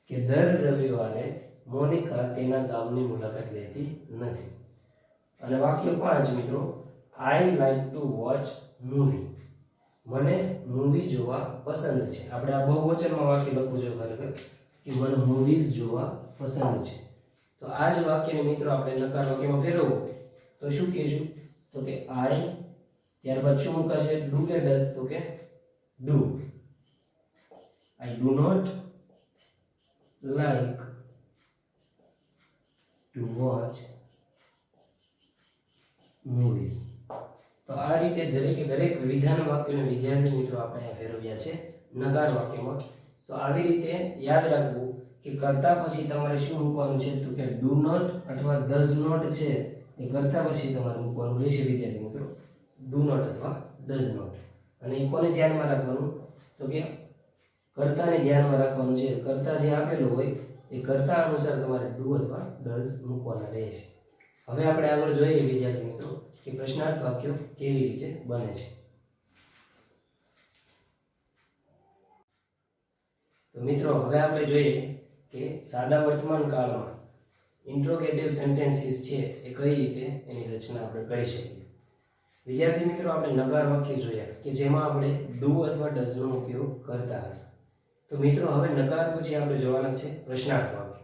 કે દર રવિવારે મોનિકા તેના ગામની મુલાકાત લેતી નથી. અને વાક્ય 5 મિત્રો, I like to watch movie, મને મૂવી જોવા પસંદ છે. આપણે આ બહુવચનમાં વાક્ય લખવું જોઈએ ખરેખર કે મને મૂવીઝ જોવા પસંદ છે. તો આ જ વાક્યને મિત્રો આપણે નકાર વાક્યમાં ફેરવવું તો શું કહીશું? તો કે આઈ, ત્યારબાદ શું મુકાશે? ડુ કે ડઝ? તો કે do. I do not like to watch movies. તો આ રીતે દરેક વિધાન વાક્યોને વિદ્યાર્થી મિત્રો આપણે અહીંયા ફેરવ્યા છે નકાર વાક્યમાં. તો આવી રીતે યાદ રાખવું કે કરતા પછી તમારે શું મૂકવાનું છે? તો કે ડુ નોટ અથવા ડઝ નોટ છે એ કરતા પછી તમારે મૂકવાનું રહેશે વિદ્યાર્થી મિત્રો, ડુ નોટ અથવા ડઝ નોટ. અને એ કોને ધ્યાનમાં રાખવાનું? તો કે કર્તાને ધ્યાનમાં રાખવાનું છે. કર્તા જે આપેલો હોય એ કર્તા અનુસાર તમારે ડુ અથવા ડઝ મૂકવાના રહેશે. હવે આપણે આગળ જોઈએ વિદ્યાર્થી મિત્રો કે પ્રશ્નાર્થ વાક્યો કેવી રીતે બને છે. તો મિત્રો હવે આપણે જોઈએ કે સાદા વર્તમાન કાળમાં ઇન્ટ્રોગેટિવ સેન્ટેન્સીસ છે એ કઈ રીતે એની રચના આપણે કરી શકીએ. વિદ્યાર્થી મિત્રો આપણે નકાર વાક્ય જોયા કે જેમાં આપણે ડુ અથવા ડઝ નો ઉપયોગ કરતા હતા. તો મિત્રો હવે નકાર પછી આપણે જોવાના છે પ્રશ્નાર્થ વાક્ય.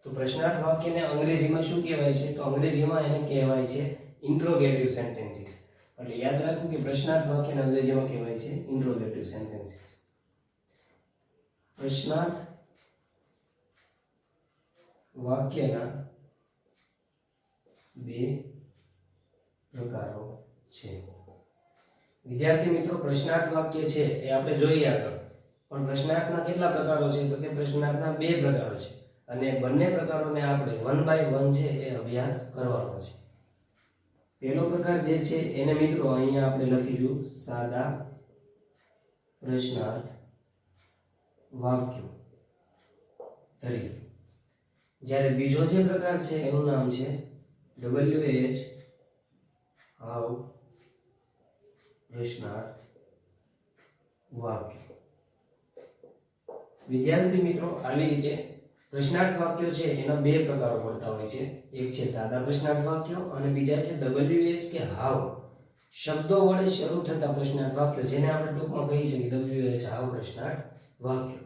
તો પ્રશ્નાર્થ વાક્યને અંગ્રેજીમાં શું કહેવાય છે? તો અંગ્રેજીમાં એને કહેવાય છે ઇન્ટ્રોગેટિવ સેન્ટેન્સીસ. એટલે યાદ રાખવું કે પ્રશ્નાર્થ વાક્યને અંગ્રેજીમાં કહેવાય છે ઇન્ટ્રોગેટિવ સેન્ટેન્સીસ. પ્રશ્નાર્થ વાક્યના બે પ્રકારો છે. વિદ્યાર્થી મિત્રો પ્રશ્નાર્થ વાક્ય છે એ આપણે જોઈએ આગળ, પણ પ્રશ્નાર્થના કેટલા પ્રકારો છે? તો કે પ્રશ્નાર્થના બે પ્રકારો છે અને બંને પ્રકારોને આપણે 1 by 1 છે એ અભ્યાસ કરવાનો છે. પહેલો પ્રકાર જે છે એને મિત્રો અહીંયા આપણે લખીશું સાદા પ્રશ્નાર્થ વાક્યો તરીકે. જ્યારે બીજો જે પ્રકાર છે એનું નામ છે WH હાઉ પ્રશ્નાર્થ વાક્ય. વિદ્યાર્થી મિત્રો આવી રીતે પ્રશ્નાર્થ વાક્યો છે એના બે પ્રકારો પડતા હોય છે. એક છે સાદા પ્રશ્નાર્થ વાક્યો અને બીજા છે WH કે હાઉ શબ્દો વડે શરૂ થતા પ્રશ્નાર્થ વાક્યો, જેને આપણે ટૂંકમાં કહી શકીએ WH હાઉ પ્રશ્નાર્થ વાક્યો.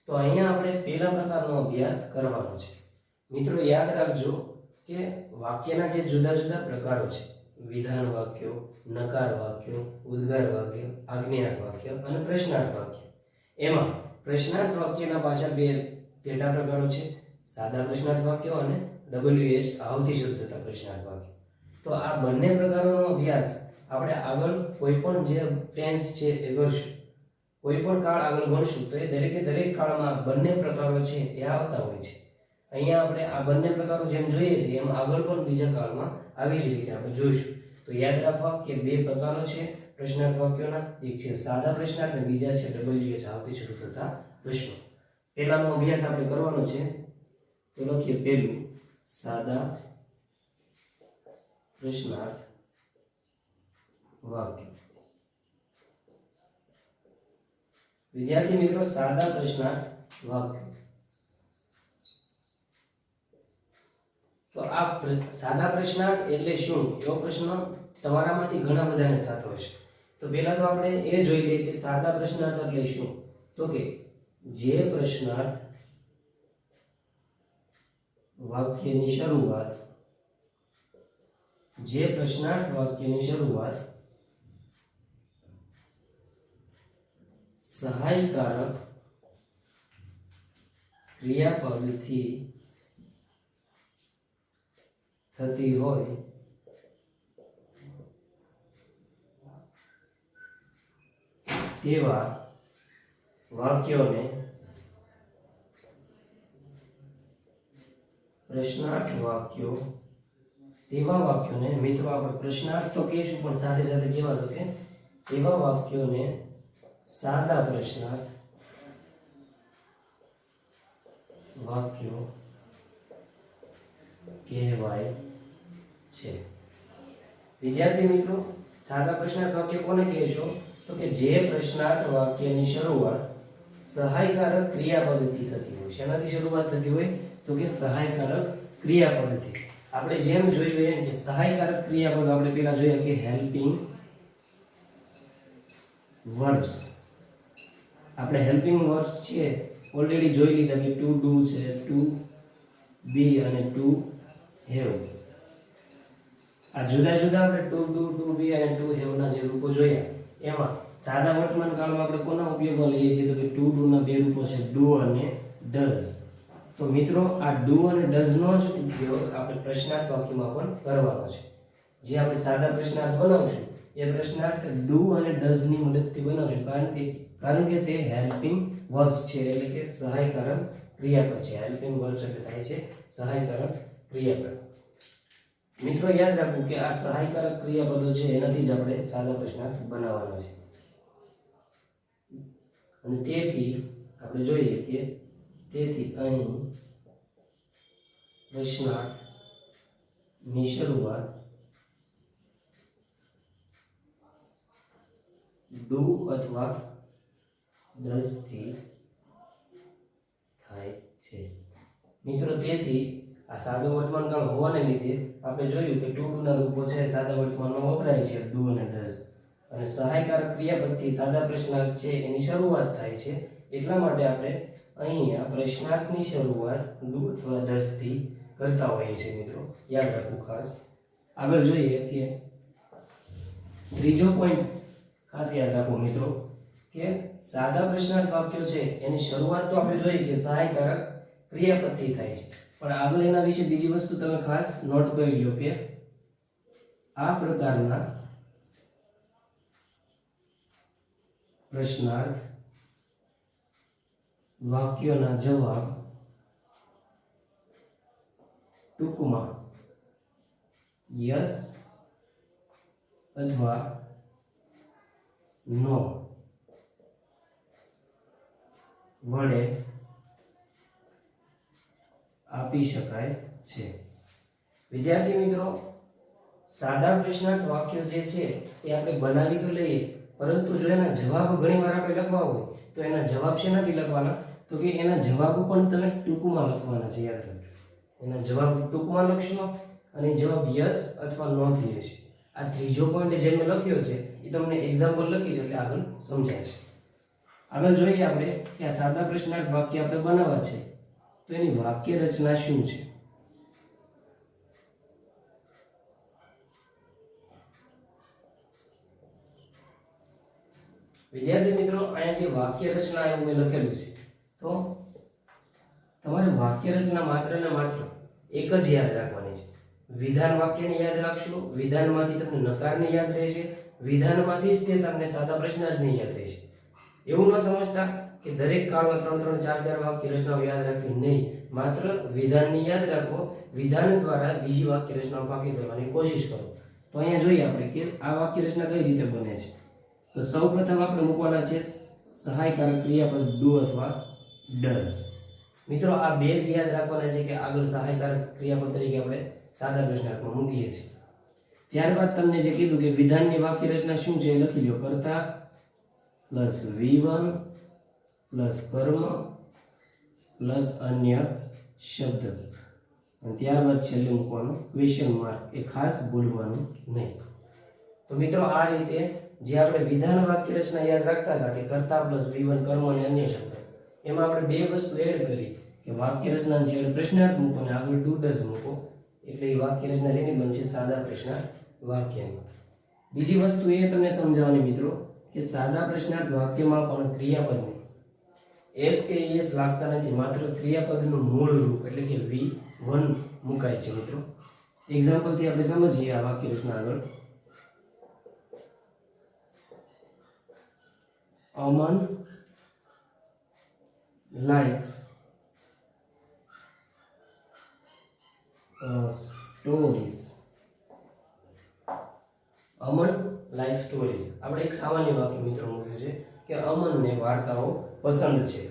તો અહીંયા આપણે પહેલા પ્રકારનો અભ્યાસ કરવાનો છે. મિત્રો યાદ રાખજો કે વાક્યના જે જુદા જુદા પ્રકારો છે, વિધાન વાક્યો, નકાર વાક્યો, ઉદ્ગાર વાક્ય, આજ્ઞાર્થ વાક્ય અને પ્રશ્નાર્થ વાક્ય. એમાં પ્રશ્નાર્થ વાક્યના પાછળ બે પેટા પ્રકારો છે, સાદા પ્રશ્નાર્થ વાક્યો અને WH આવથી શરૂ થતા પ્રશ્નાર્થ વાક્યો. તો આ બંને પ્રકારોનો અભ્યાસ આપણે આગળ કોઈ પણ જે ટેન્સ છે એ કરશું, કોઈ પણ કાળ આગળ ભણશું તો એ દરેક કાળમાં બંને પ્રકારો છે એ આવતા હોય છે. અહીંયા આપણે આ બંને પ્રકારો જેમ જોઈએ છે એમ આગળ પણ બીજા કાળમાં આવી જ રીતે આપણે જોઈશું. તો યાદ રાખવા કે બે પ્રકારો છે પ્રશ્નાર્થ વાક્યોના, એક છે સાદા પ્રશ્નાર્થ અને બીજા છે WH આવથી શરૂ થતા પ્રશ્નો. પહેલાનો અભ્યાસ આપણે કરવાનો છે તો લખીએ પહેલું સાદા પ્રશ્નાર્થ વાક્ય. વિદ્યાર્થી મિત્રો સાદા પ્રશ્નાર્થ વાક્ય. તો આ સાદા પ્રશ્નાર્થ એટલે શું એવો પ્રશ્ન તમારામાંથી ઘણા બધાને થતો હશે. તો પહેલા તો આપણે એ જોઈ લઈએ કે સાદા પ્રશ્નાર્થ એટલે શું. તો કે જે પ્રશ્નાર્થ વાક્યની શરૂઆત સહાયકારક ક્રિયાપદથી થતી હોય તેવા વાક્યોને પ્રશ્નાર્થ વાક્યો. તેવા વાક્યોને મિત્રો આપણે પ્રશ્નાર્થ તો કહીશું પણ સાથે સાથે કેવા તો કે તેવા વાક્યોને સાદા પ્રશ્નાર્થ વાક્યો કહેવાય છે. વિદ્યાર્થી મિત્રો, સાદા પ્રશ્નાર્થ વાક્ય કોને કહેશો? તો કે જે પ્રશ્નાર્થ વાક્યની શરૂઆત સહાયકારક ક્રિયાપદથી થતી હોય. શેનાથી શરૂઆત થતી હોય? તો કે સહાયકારક ક્રિયાપદથી. આપણે જેમ જોયું એમ કે સહાયકારક ક્રિયાપદ આપણે પહેલા જોયા કે હેલ્પિંગ વર્બ્સ. આપણે હેલ્પિંગ વર્બ્સ છે ઓલરેડી જોઈ લીધા કે ટુ ડુ છે, ટુ બી અને ટુ હેવ. આ જુદા જુદા આપણે ટુ ડુ, ટુ બી અને ટુ હેવ ના જે રૂપો જોયા, એમાં સાદા વર્તમાન કાળમાં આપણે કોના ઉપયોગમાં લઈએ છીએ? તો કે ટુ ડુ ના બે રૂપો છે, ડુ અને ડઝ. તો મિત્રો, આ ડુ અને ડઝ નો જ ઉપયોગ આપણે પ્રશ્નાર્થ વાક્યમાં પણ કરવાનો છે. જે આપણે સાદા પ્રશ્નાર્થ બનાવશું એ પ્રશ્નાર્થ ડુ અને ડઝ ની મદદથી બનાવશું, કારણ કે તે હેલ્પિંગ વર્બ્સ છે, એટલે કે સહાયકારક ક્રિયાપદ છે. હેલ્પિંગ વર્બ્સ એટલે થાય છે સહાયકારક ક્રિયાપદ. મિત્રો, યાદ રાખવું કે આ સહાયકારક ક્રિયાપદો છે એનાથી જ આપણે સાદા પ્રશ્નાર્થ બનાવવાના છે. અને તેથી આપણે જોઈએ કે તેથી અહીં પ્રશ્નાર્થ ની શરૂઆત ડુ અથવા ડઝ થી થાય છે. મિત્રો, તેથી આ સાદો વર્તમાન કાળ હોવાને લીધે આપણે જોયું કે ટુ ડુ ના રૂપો છે સાદા વર્તમાનમાં વપરાય છે, ડુ અને ડઝ. અને સહાયકારક ક્રિયાપદથી સાદા પ્રશ્નાર્થ છે એની શરૂઆત થાય છે. એટલા માટે આપણે અહીંયા પ્રશ્નાર્થની શરૂઆત ડુ અથવા ડઝ થી કરતા હોઈએ છીએ. મિત્રો, યાદ રાખવું ખાસ. આગળ જોઈએ કે ત્રીજો પોઈન્ટ ખાસ યાદ રાખો મિત્રો, કે સાદા પ્રશ્નાર્થ વાક્યો છે એની શરૂઆત તો આપણે જોઈએ કે સહાયકારક ક્રિયાપદથી થાય છે, પણ આગળ એના વિશે બીજી વસ્તુ તમે ખાસ નોટ કરી લો કે આ પ્રકારના પ્રશ્નાર્થ વાક્યોના જવાબ ટૂંકમાં યસ અથવા નો વડે આપી શકાય છે. વિદ્યાર્થી મિત્રો, સાદા પ્રશ્નાર્થ વાક્યો જે છે એ આપણે બનાવી તો લઈએ, પરંતુ જો એના જવાબ ઘણીવાર આપણે લખવા હોય તો એના જવાબ શેનાથી લખવાના? તો કે એના જવાબ પણ તમે ટૂંકમાં લખવાના છે. યાદ રાખજો, એના જવાબ ટૂંકમાં લખશો અને જવાબ યસ અથવા નો થી હશે. આ ત્રીજો પોઈન્ટ જે મેં લખ્યો છે એ તમને એક્ઝામ્પલ લખી છે એટલે આગળ સમજાય છે. આગળ જોઈએ આપણે કે આ સાદા પ્રશ્નાર્થ વાક્ય આપણે બનાવવા છે તો એની વાક્ય રચના શું છે? વિદ્યાર્થી મિત્રો, અહીંયા જે વાક્ય રચના એવું મેં લખેલું છે, તો તમારે વાક્ય રચના માત્ર ને માત્ર એક જ યાદ રાખવાની છે. વિધાન વાક્યને યાદ રાખશો, વિધાનમાંથી તમને નકારને યાદ રહેશે, વિધાનમાંથી જ તે તમને સાદા પ્રશ્નાર્થને યાદ રહેશે. એવું ન સમજતા કે દરેક કાળમાં 3-3, 4-4 વાક્ય રચનાઓ યાદ રાખવી નહીં. માત્ર વિધાનને યાદ રાખો, વિધાન દ્વારા બીજી વાક્ય રચનાઓ પાકી કરવાની કોશિશ કરો. તો અહીંયા જોઈએ આપણે કે આ વાક્ય રચના કઈ રીતે બને છે. તો સૌપ્રથમ આપણે મૂકવાના છે સહાયકારક ક્રિયાપદ ડુ અથવા ડઝ. મિત્રો, આ બે જ યાદ રાખવાના છે કે આગળ સહાયકારક ક્રિયાપદ તરીકે આપણે સાદા પ્રશ્નાર્થમાં મૂકીએ છીએ. ત્યારબાદ તમને જે કીધું કે વિધાનની વાક્ય રચના શું છે એ લખી લો. કર્તા પ્લસ V1 પ્લસ કર્મ પ્લસ અન્ય શબ્દ, અને ત્યારબાદ છેલ્લે મૂકવાનું ક્વેશ્ચન માર્ક. એ ખાસ ભૂલવાનું નહીં. તો મિત્રો, આ રીતે જે આપણે વિધાન વાક્ય રચના યાદ રાખતા હતા કે કર્તા પ્લસ V1 કર્મ અને અન્ય શબ્દ, એમાં આપણે બે વસ્તુ એડ કરી કે વાક્ય રચના છેલ્લે પ્રશ્નાર્થ મૂકો અને આગળ ડુ ડઝ મૂકો, એટલે એ વાક્ય રચના જેની બનશે સાદા પ્રશ્નાર્થ વાક્યમાં. બીજી વસ્તુ એ તમને સમજાવવાની મિત્રો કે સાદા પ્રશ્નાર્થ વાક્યમાં પણ ક્રિયાપદને એસ કે એસ લાગતા નથી, માત્ર ક્રિયાપદનું મૂળ રૂપ એટલે કે V1 મુકાય છે. મિત્રો, એક્ઝામ્પલ થી આપણે સમજીએ આ વાક્ય રચના આગળ. Aman likes stories. અમન લાઈક સ્ટોરીઝ. આપણે એક સામાન્ય વાક્ય મિત્રો મૂક્યું છે કે અમનને વાર્તાઓ પસંદ છે.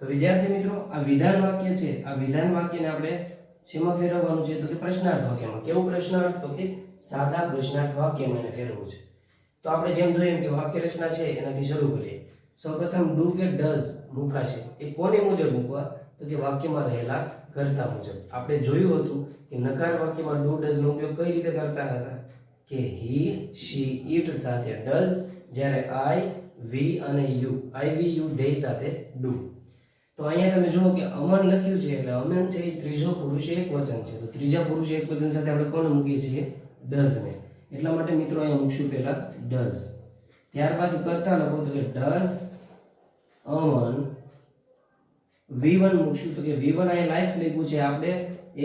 તો વિદ્યાર્થી મિત્રો, આ વિધાન વાક્ય છે, આ વિધાન વાક્યને આપણે શેમાં ફેરવવાનું છે? તો કે પ્રશ્નાર્થ વાક્યમાં. કેવું પ્રશ્નાર્થ? તો કે સાદા પ્રશ્નાર્થ વાક્યમાં એને ફેરવવું છે. તો આપણે જેમ જોયું કે વાક્ય રચના છે એનાથી શરૂ કરીએ. સૌપ્રથમ ડુ કે ડઝ મૂકાશે એ કોને મુજબ મૂકવા? તો કે વાક્યમાં રહેલા કર્તા મુજબ. આપણે જોયું હતું કે નકાર વાક્યમાં ડુ ડઝ નો ઉપયોગ કઈ રીતે કરતા હતા કે હી, શી, ઇટ સાથે ડઝ, જ્યારે આઈ, વી અને you, I, we, you they સાથે ડુ. તો અહીંયા તમે જુઓ કે અમન લખ્યું છે એટલે અમન છે એ ત્રીજો પુરુષ એકવચન છે. તો ત્રીજા પુરુષ એકવચન સાથે આપણે કોને મૂકીએ છીએ? ડઝ ને. એટલા માટે મિત્રો અહીંયા મૂકશું પહેલા ડઝ. ત્યારબાદ કરતા લખો તો કે ડઝ અમન V1 મૂકશું તો કે V1 અહીંયા લાઇક્સ લખ્યું છે. આપણે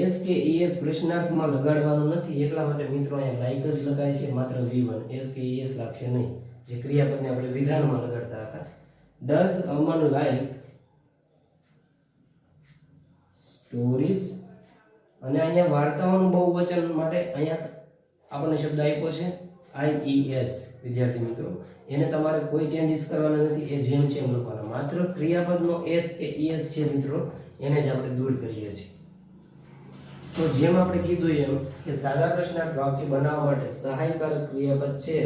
એસ કે es પ્રશ્નાર્થમાં લગાડવાનું નથી એટલા માટે મિત્રો અહીંયા લાઇક જ લખાય છે, માત્ર V1. એસ કે es લાગશે નહીં, જે ક્રિયાપદને આપણે વિધાનમાં લગાડતા હતા. Does Aman like stories. અને અહીંયા વાર્તાઓનું બહુવચન માટે અહીંયા આપણને શબ્દ આપ્યો છે IES. વિદ્યાર્થી મિત્રો, એને તમારે કોઈ ચેન્જીસ કરવાના નથી, એ જેમ છે એમ લખવાના. માત્ર ક્રિયાપદનો s કે es છે મિત્રો, એને જ આપણે દૂર કરીએ છીએ. તો જેમ આપણે કીધું એમ કે સાદા પ્રશ્નાર્થ વાક્ય બનાવવા માટે સહાયકારક ક્રિયાપદ છે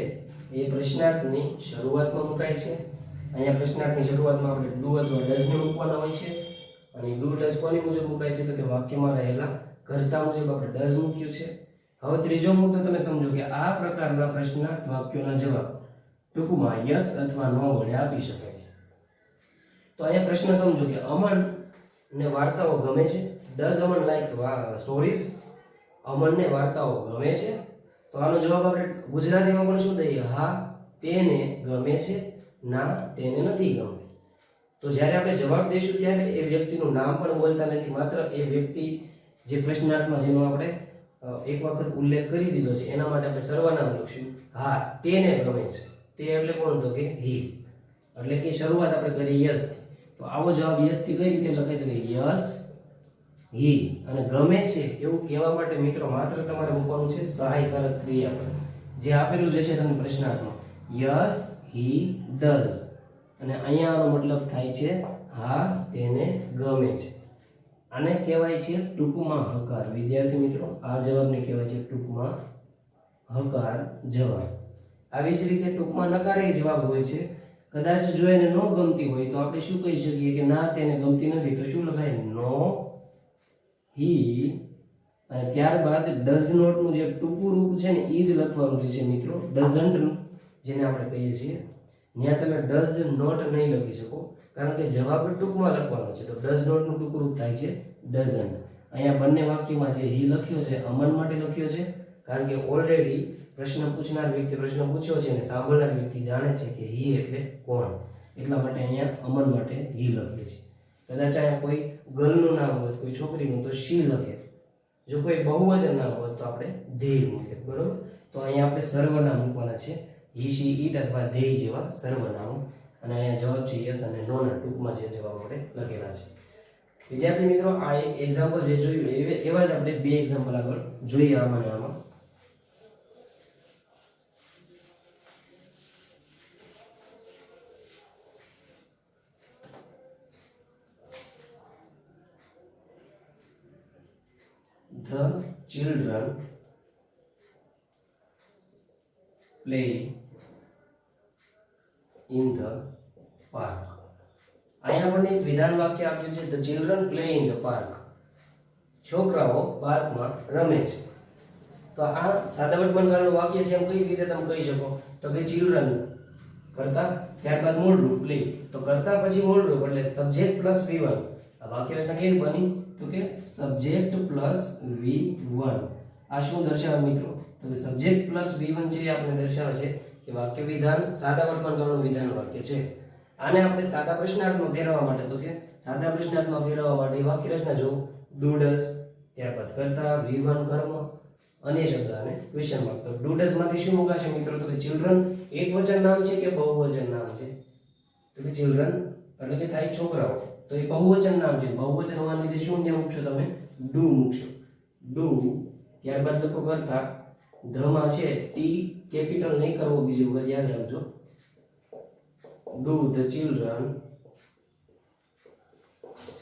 એ પ્રશ્નાર્થની શરૂઆતમાં મુકાય છે. અહીંયા પ્રશ્નાર્થની શરૂઆતમાં આપણે ડુ અથવા ડઝ ને મૂકવાના હોય છે. અને ડુ ડઝ કોની મુજબ મુકાય છે તો કે વાક્યમાં રહેલા કર્તા મુજબ આપણે ડઝ મૂક્યું છે. હવે ત્રીજો મુદ્દો તમે સમજો કે આ પ્રકારના પ્રશ્નાર્થ વાક્યોના જવાબ ટૂંકમાં યસ અથવા નો વડે આપી શકાય છે. તો અહીંયા પ્રશ્ન સમજો કે અમન ને વાર્તાઓ ગમે છે. Does Aman likes stories? અમનને વાર્તાઓ ગમે છે. તો આનો જવાબ આપણે ગુજરાતીમાં પણ શું દઈએ? હા, તેને ગમે છે, ના, તેને નથી ગમતી. તો જ્યારે આપણે જવાબ દઈશું ત્યારે એ વ્યક્તિનું નામ પણ બોલતા નથી, માત્ર એ વ્યક્તિ જે પ્રશ્નાર્થમાં જેનો આપણે એક વખત ઉલ્લેખ કરી દીધો છે એના માટે આપણે સર્વનામ લખશું. હા, તેને ગમે છે. તે એટલે કોણ? તો કે હી. એટલે કે શરૂઆત આપણે કરી યસ થી. તો આવો જવાબ યસ થી કઈ રીતે લખાય તો કે યસ હી. અને ગમે છે એવું કહેવા માટે મિત્રો માત્ર તમારે મૂકવાનું છે સહાયકારક ક્રિયાપદ, જે આપેલું જ છે તમને પ્રશ્નાર્થમાં. Yes he does. અને અહીંયા આનો મતલબ થાય છે હા, તેને ગમે છે. આને કહેવાય છે ટૂંકમાં હકાર. વિદ્યાર્થી મિત્રો, આ જવાબને કહેવાય છે ટૂંકમાં હકાર જવાબ. આવી જ રીતે ટૂંકમાં નકારે જવાબ હોય છે. કદાચ જો એને ન ગમતી હોય તો આપણે શું કહી શકીએ કે ના, તેને ગમતી નથી. તો શું લખાય? નો હી. અને ત્યારબાદ ડઝ નોટ નું જે ટૂંકું રૂપ છે ને એ જ લખવાનું રહે છે મિત્રો. ડઝન્ટ જેને આપણે કહીએ છીએ, ત્યાં તમે ડઝ નોટ નહીં લખી શકો, કારણ કે જવાબ ટૂંકમાં લખવાનો છે. તો ડઝ નોટ નું ટૂંકું રૂપ થાય છે ડઝન્ટ. અહીંયા બંને વાક્યમાં જે હી લખ્યો છે અમન માટે લખ્યો છે, કારણ કે ઓલરેડી પ્રશ્ન પૂછનાર વ્યક્તિ પ્રશ્ન પૂછ્યો છે અને સાંભળનાર વ્યક્તિ જાણે છે કે હી એટલે કોણ. એટલા માટે અહીંયા અમન માટે હી લખીએ છે. કદાચ અહીંયા કોઈ ગર્લનું નામ હોય, કોઈ છોકરીનું, તો શી લખે. જો કોઈ બહુવચન નામ હોય તો આપણે ધેય મૂકે. બરોબર? તો અહીંયા આપણે સર્વનામ મૂકવાના છે. હી, શી, ઇટ અથવા ધેય જેવા સર્વનામો. અને અહીંયા જવાબ છે યસ અને નો ના ટૂંકમાં જે જવાબ આપણે લખેલા છે. વિદ્યાર્થી મિત્રો, આ એક એક્ઝામ્પલ જે જોયું એવા જ આપણે બે એક્ઝામ્પલ આગળ જોઈએ આમાં ને આમાં. The children play in the park. અહીંયા આપણને એક વિધાન વાક્ય આપ્યું છે, the children play in the park. છોકરાઓ પાર્કમાં રમે છે. તો આ સાદા વર્તમાન કાળનું વાક્ય છે એમ કઈ રીતે તમે કહી શકો તો કે children કરતા ત્યારબાદ મૂળરૂપ પ્લે. તો કરતા પછી મૂળરૂપ એટલે સબ્જેક્ટ પ્લસ V1. આ વાક્ય રચના કેવી બની તો કે સબ્જેક્ટ પ્લસ V1. આ શું દર્શાવે મિત્રો તો કે સબ્જેક્ટ પ્લસ V1 છે એ આપણે દર્શાવે છે કે વાક્ય વિધાન સાદા વર્તમાન કાળનું વિધાન વાક્ય છે. આને આપણે સાદા પ્રશ્નાર્થમાં ફેરવવા માટે તો કે સાદા પ્રશ્નાર્થમાં ફેરવવા માટે વાક્ય રચના જો ડુ ડઝ, ત્યારબાદ કરતા, V1 કર્મ, અને શબ્દ અને ક્વેશ્ચન માર્ક. તો ડુ ડઝ માંથી શું મુકાશે મિત્રો તો કે ચિલ્ડ્રન એકવચન નામ છે કે બહુવચન નામ છે તો કે ચિલ્ડ્રન એટલે કે થાય છોકરાઓ. તો એ બહુવચન નામ છે. બહુવચન હોવાને લીધે શું ત્યાં મૂકશો તમે? ડુ મૂકશો. ડુ ત્યારબાદ લખો કરતા. ધ માં છે ટી કેપિટલ નહીં કરવો બીજી વખત યાદ રાખજો. Do the children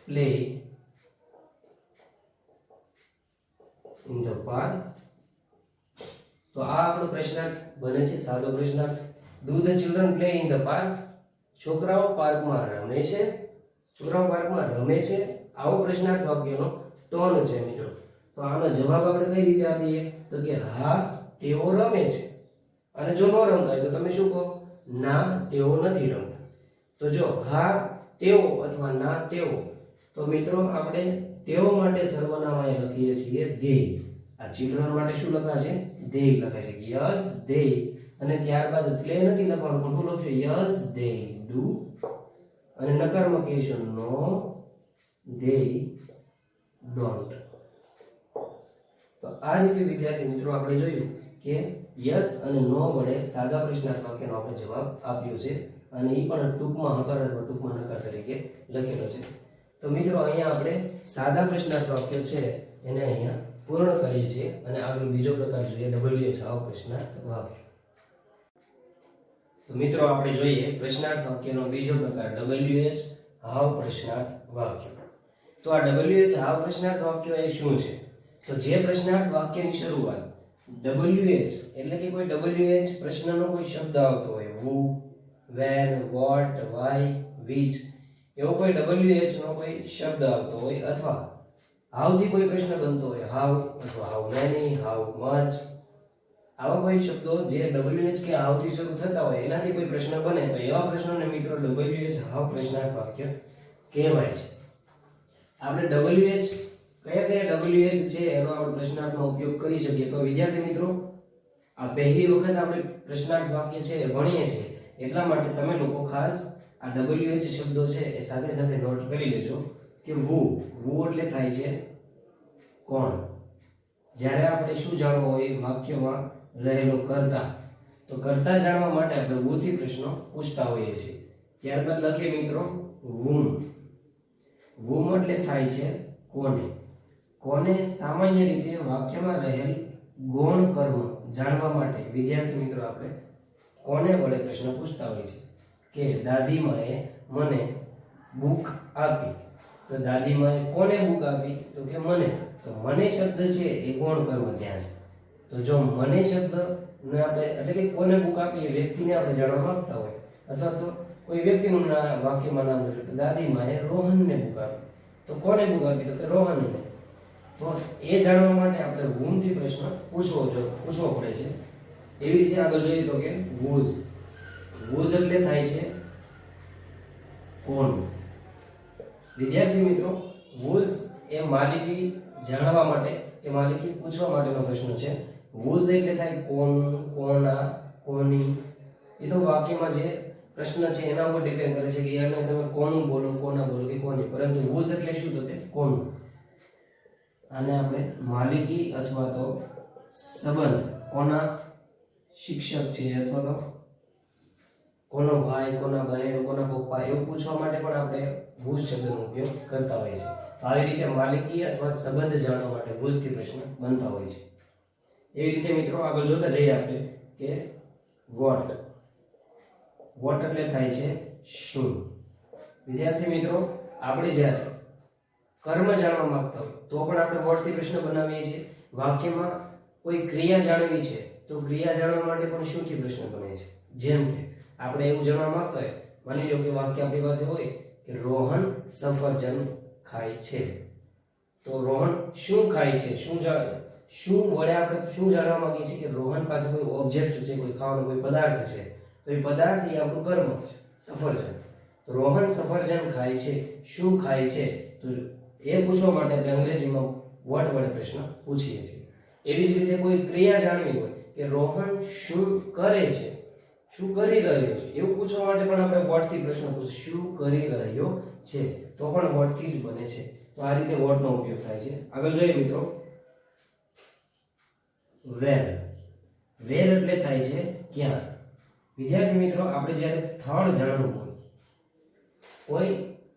play in the park? તો આ આપણો પ્રશ્નાર્થ બને છે સાદો પ્રશ્નાર્થ. Do the children play in the park? છોકરાઓ પાર્કમાં રમે છે. છોકરાઓ પાર્કમાં રમે છે, આવો પ્રશ્નાર્થ વાક્યનો ટોન છે મિત્રો. તો આનો જવાબ આપણે કઈ રીતે આપીએ? તો કે હા તેઓ રમે છે. અને જો ન રમતા હોય તો તમે શું કહો? ના તેઓ નથી રમતા. તો જો હા તેઓ અથવા ના તેઓ, તો મિત્રો આપણે તેઓ માટે સર્વનામ અહીં લખીએ છીએ ધે. આ ચિલ્ડ્રન માટે શું લખાશે? ધે લખાશે. Yes they. અને ત્યારબાદ પ્લે નથી લખવાનું, પણ શું લખશું? Yes they do. અને નકારમાં કહીશું નો ધે ડોન્ટ. તો આ રીતે વિદ્યાર્થી મિત્રો આપણે જોયું કે યસ અને નો વડે સાદા પ્રશ્નાર્થ વાક્યનો આપણે જવાબ આપ્યો છે, અને એ પણ ટૂંકમાં હકાર અથવા ટૂંકમાં નકાર તરીકે લખેલો છે. તો મિત્રો અહીંયા આપણે સાદા પ્રશ્નાર્થ વાક્ય છે એને અહીંયા પૂર્ણ કરીએ છીએ, અને આગળ બીજો પ્રકાર જોઈએ WH હાવ પ્રશ્નાર્થ વાક્ય. તો મિત્રો આપણે જોઈએ પ્રશ્નાર્થ વાક્યનો બીજો પ્રકાર WH હાવ પ્રશ્નાર્થ વાક્ય. તો આ WH હાવ પ્રશ્નાર્થ વાક્ય એ શું છે? તો જે પ્રશ્નાર્થ વાક્યની શરૂઆત WH એટલે કે કોઈ WH પ્રશ્નનો કોઈ શબ્દ આવતો હોય, who, when, what, why, which, એવો કોઈ WH નો કોઈ શબ્દ આવતો હોય, અથવા how થી કોઈ પ્રશ્ન બનતો હોય, how અથવા how many, how much, આવા કોઈ શબ્દો જે WH કે how થી શરૂ થતા હોય એનાથી કોઈ પ્રશ્ન બને તો એવા પ્રશ્નોને મિત્રો WH હાવ પ્રશ્નાર્થ વાક્ય કહેવાય છે. આપણે WH કયા કયા WH છે એનો આપણે પ્રશ્નાર્થમાં ઉપયોગ કરી શકીએ. તો વિદ્યાર્થી મિત્રો આ પહેલી વખત આપણે પ્રશ્નાર્થ વાક્ય છે એ ભણીએ છીએ, એટલા માટે તમે લોકો ખાસ આ WH શબ્દો છે એ સાથે સાથે નોટ કરી લેજો કે who એટલે થાય છે કોણ. જ્યારે આપણે શું જાણવું હોય વાક્યમાં રહેલો કર્તા, તો કર્તા જાણવા માટે આપણે who થી પ્રશ્નો પૂછતા હોઈએ છીએ. ત્યારબાદ લખીએ મિત્રો whom. whom એટલે થાય છે કોને. કોને સામાન્ય રીતે વાક્યમાં રહેલ ગૌણ કર્મ જાણવા માટે વિદ્યાર્થી મિત્રો આપણે કોને વડે પ્રશ્ન પૂછતા હોય છે કે દાદીમાએ મને બુક આપી. તો દાદીમાએ કોને બુક આપી? તો કે મને. તો મને શબ્દ છે એ ગૌણ કર્મ ત્યાં છે. તો જો મને શબ્દ ને આપણે એટલે કે કોને બુક આપી એ વ્યક્તિને આપણે જાણવા માંગતા હોય, અથવા તો કોઈ વ્યક્તિનું વાક્યમાં નામ લખે કે દાદીમાએ રોહનને બુક આપી. તો કોને બુક આપી? તો કે રોહનને. તો એ જાણવા માટે આપણે whom થી પ્રશ્ન પૂછવો પડે છે. એવી રીતે આગળ જોઈએ તો કે whose. whose એટલે થાય છે કોણ. વિદ્યાર્થી મિત્રો whose એ માલિકી જાણવા માટે કે માલિકી પૂછવા માટેનો પ્રશ્ન છે. whose એટલે થાય કોણ, કોના, કોની. એ તો વાક્યમાં જે પ્રશ્ન છે એના ઉપર ડિપેન્ડ કરે છે કે એને તમે કોનું બોલો, કોના બોલો કે કોની. પરંતુ whose એટલે શું? તો કે કોનું. આને આપણે માલિકી અથવા તો સંબંધ, કોના શિક્ષક છે અથવા તો કોનો ભાઈ, કોના બહેન, કોના પપ્પા, એવું પૂછવા માટે પણ આપણે whose શબ્દનો ઉપયોગ કરતા હોઈએ છીએ. આવી રીતે માલિકી અથવા સંબંધ જાણવા માટે whose થી પ્રશ્ન બનતા હોય છે. એવી રીતે મિત્રો આગળ જોતા જઈએ આપણે કે what. what એટલે થાય છે શું. વિદ્યાર્થી મિત્રો આપણે જ્યારે કર્મ જાણવા માંગતા હોય તો પણ આપણે what થી પ્રશ્ન બનાવીએ છીએ. વાક્યમાં કોઈ ક્રિયા જાણવી છે તો ક્રિયા જાણવા માટે પણ શું થી પ્રશ્ન બને છે. જેમ કે આપણે એવું જાણવા માંગતા હોય, માની લો કે વાક્ય આપણી પાસે હોય કે રોહન સફરજન ખાય છે. તો રોહન શું ખાય છે? શું વડે આપણે શું જાણવા માંગીએ છીએ કે રોહન પાસે કોઈ ઓબ્જેક્ટ છે, કોઈ ખાવાનો કોઈ પદાર્થ છે. તો એ પદાર્થ એ આપણું કર્મ છે, સફરજન. તો રોહન સફરજન ખાય છે, શું ખાય છે? તો એ પૂછવા માટે આપણે અંગ્રેજીમાં what વડે પ્રશ્ન પૂછીએ છીએ. એવી જ રીતે કોઈ ક્રિયા જાણવી હોય કે રોહન શું કરે છે, શું કરી રહ્યો છે, એવું પૂછવા માટે પણ આપણે what થી પ્રશ્ન પૂછીએ. શું કરી રહ્યો છે? તો પણ what થી જ બને છે. તો આ રીતે what નો ઉપયોગ થાય છે. આગળ જોઈએ મિત્રો where. where એટલે થાય છે ક્યાં. વિદ્યાર્થી મિત્રો આપણે જ્યારે સ્થળ જાણવું હોય, કોઈ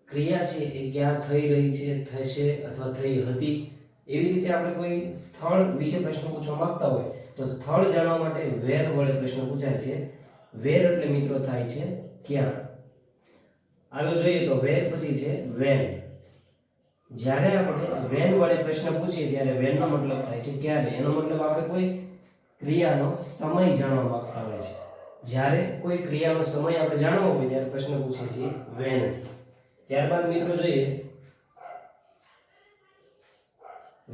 ક્રિયા છે એ ક્યાં થઈ રહી છે, થશે અથવા થઈ હતી, એવી રીતે આપણે કોઈ સ્થળ વિશે પ્રશ્ન પૂછવા માંગતા હોય તો સ્થળ જાણવા માટે where વડે પ્રશ્ન પૂછાય છે. where એટલે મિત્રો થાય છે ક્યાં. આગળ જોઈએ તો where પછી છે when. જ્યારે આપણે when વડે પ્રશ્ન પૂછીએ ત્યારે when નો મતલબ થાય છે ક્યારે. એનો મતલબ આપણે કોઈ ક્રિયાનો સમય જાણવામાં આવે છે. જ્યારે કોઈ ક્રિયાનો સમય આપણે જાણવો હોય ત્યારે પ્રશ્ન પૂછે છે when થી. ત્યારબાદ મિત્રો જોઈએ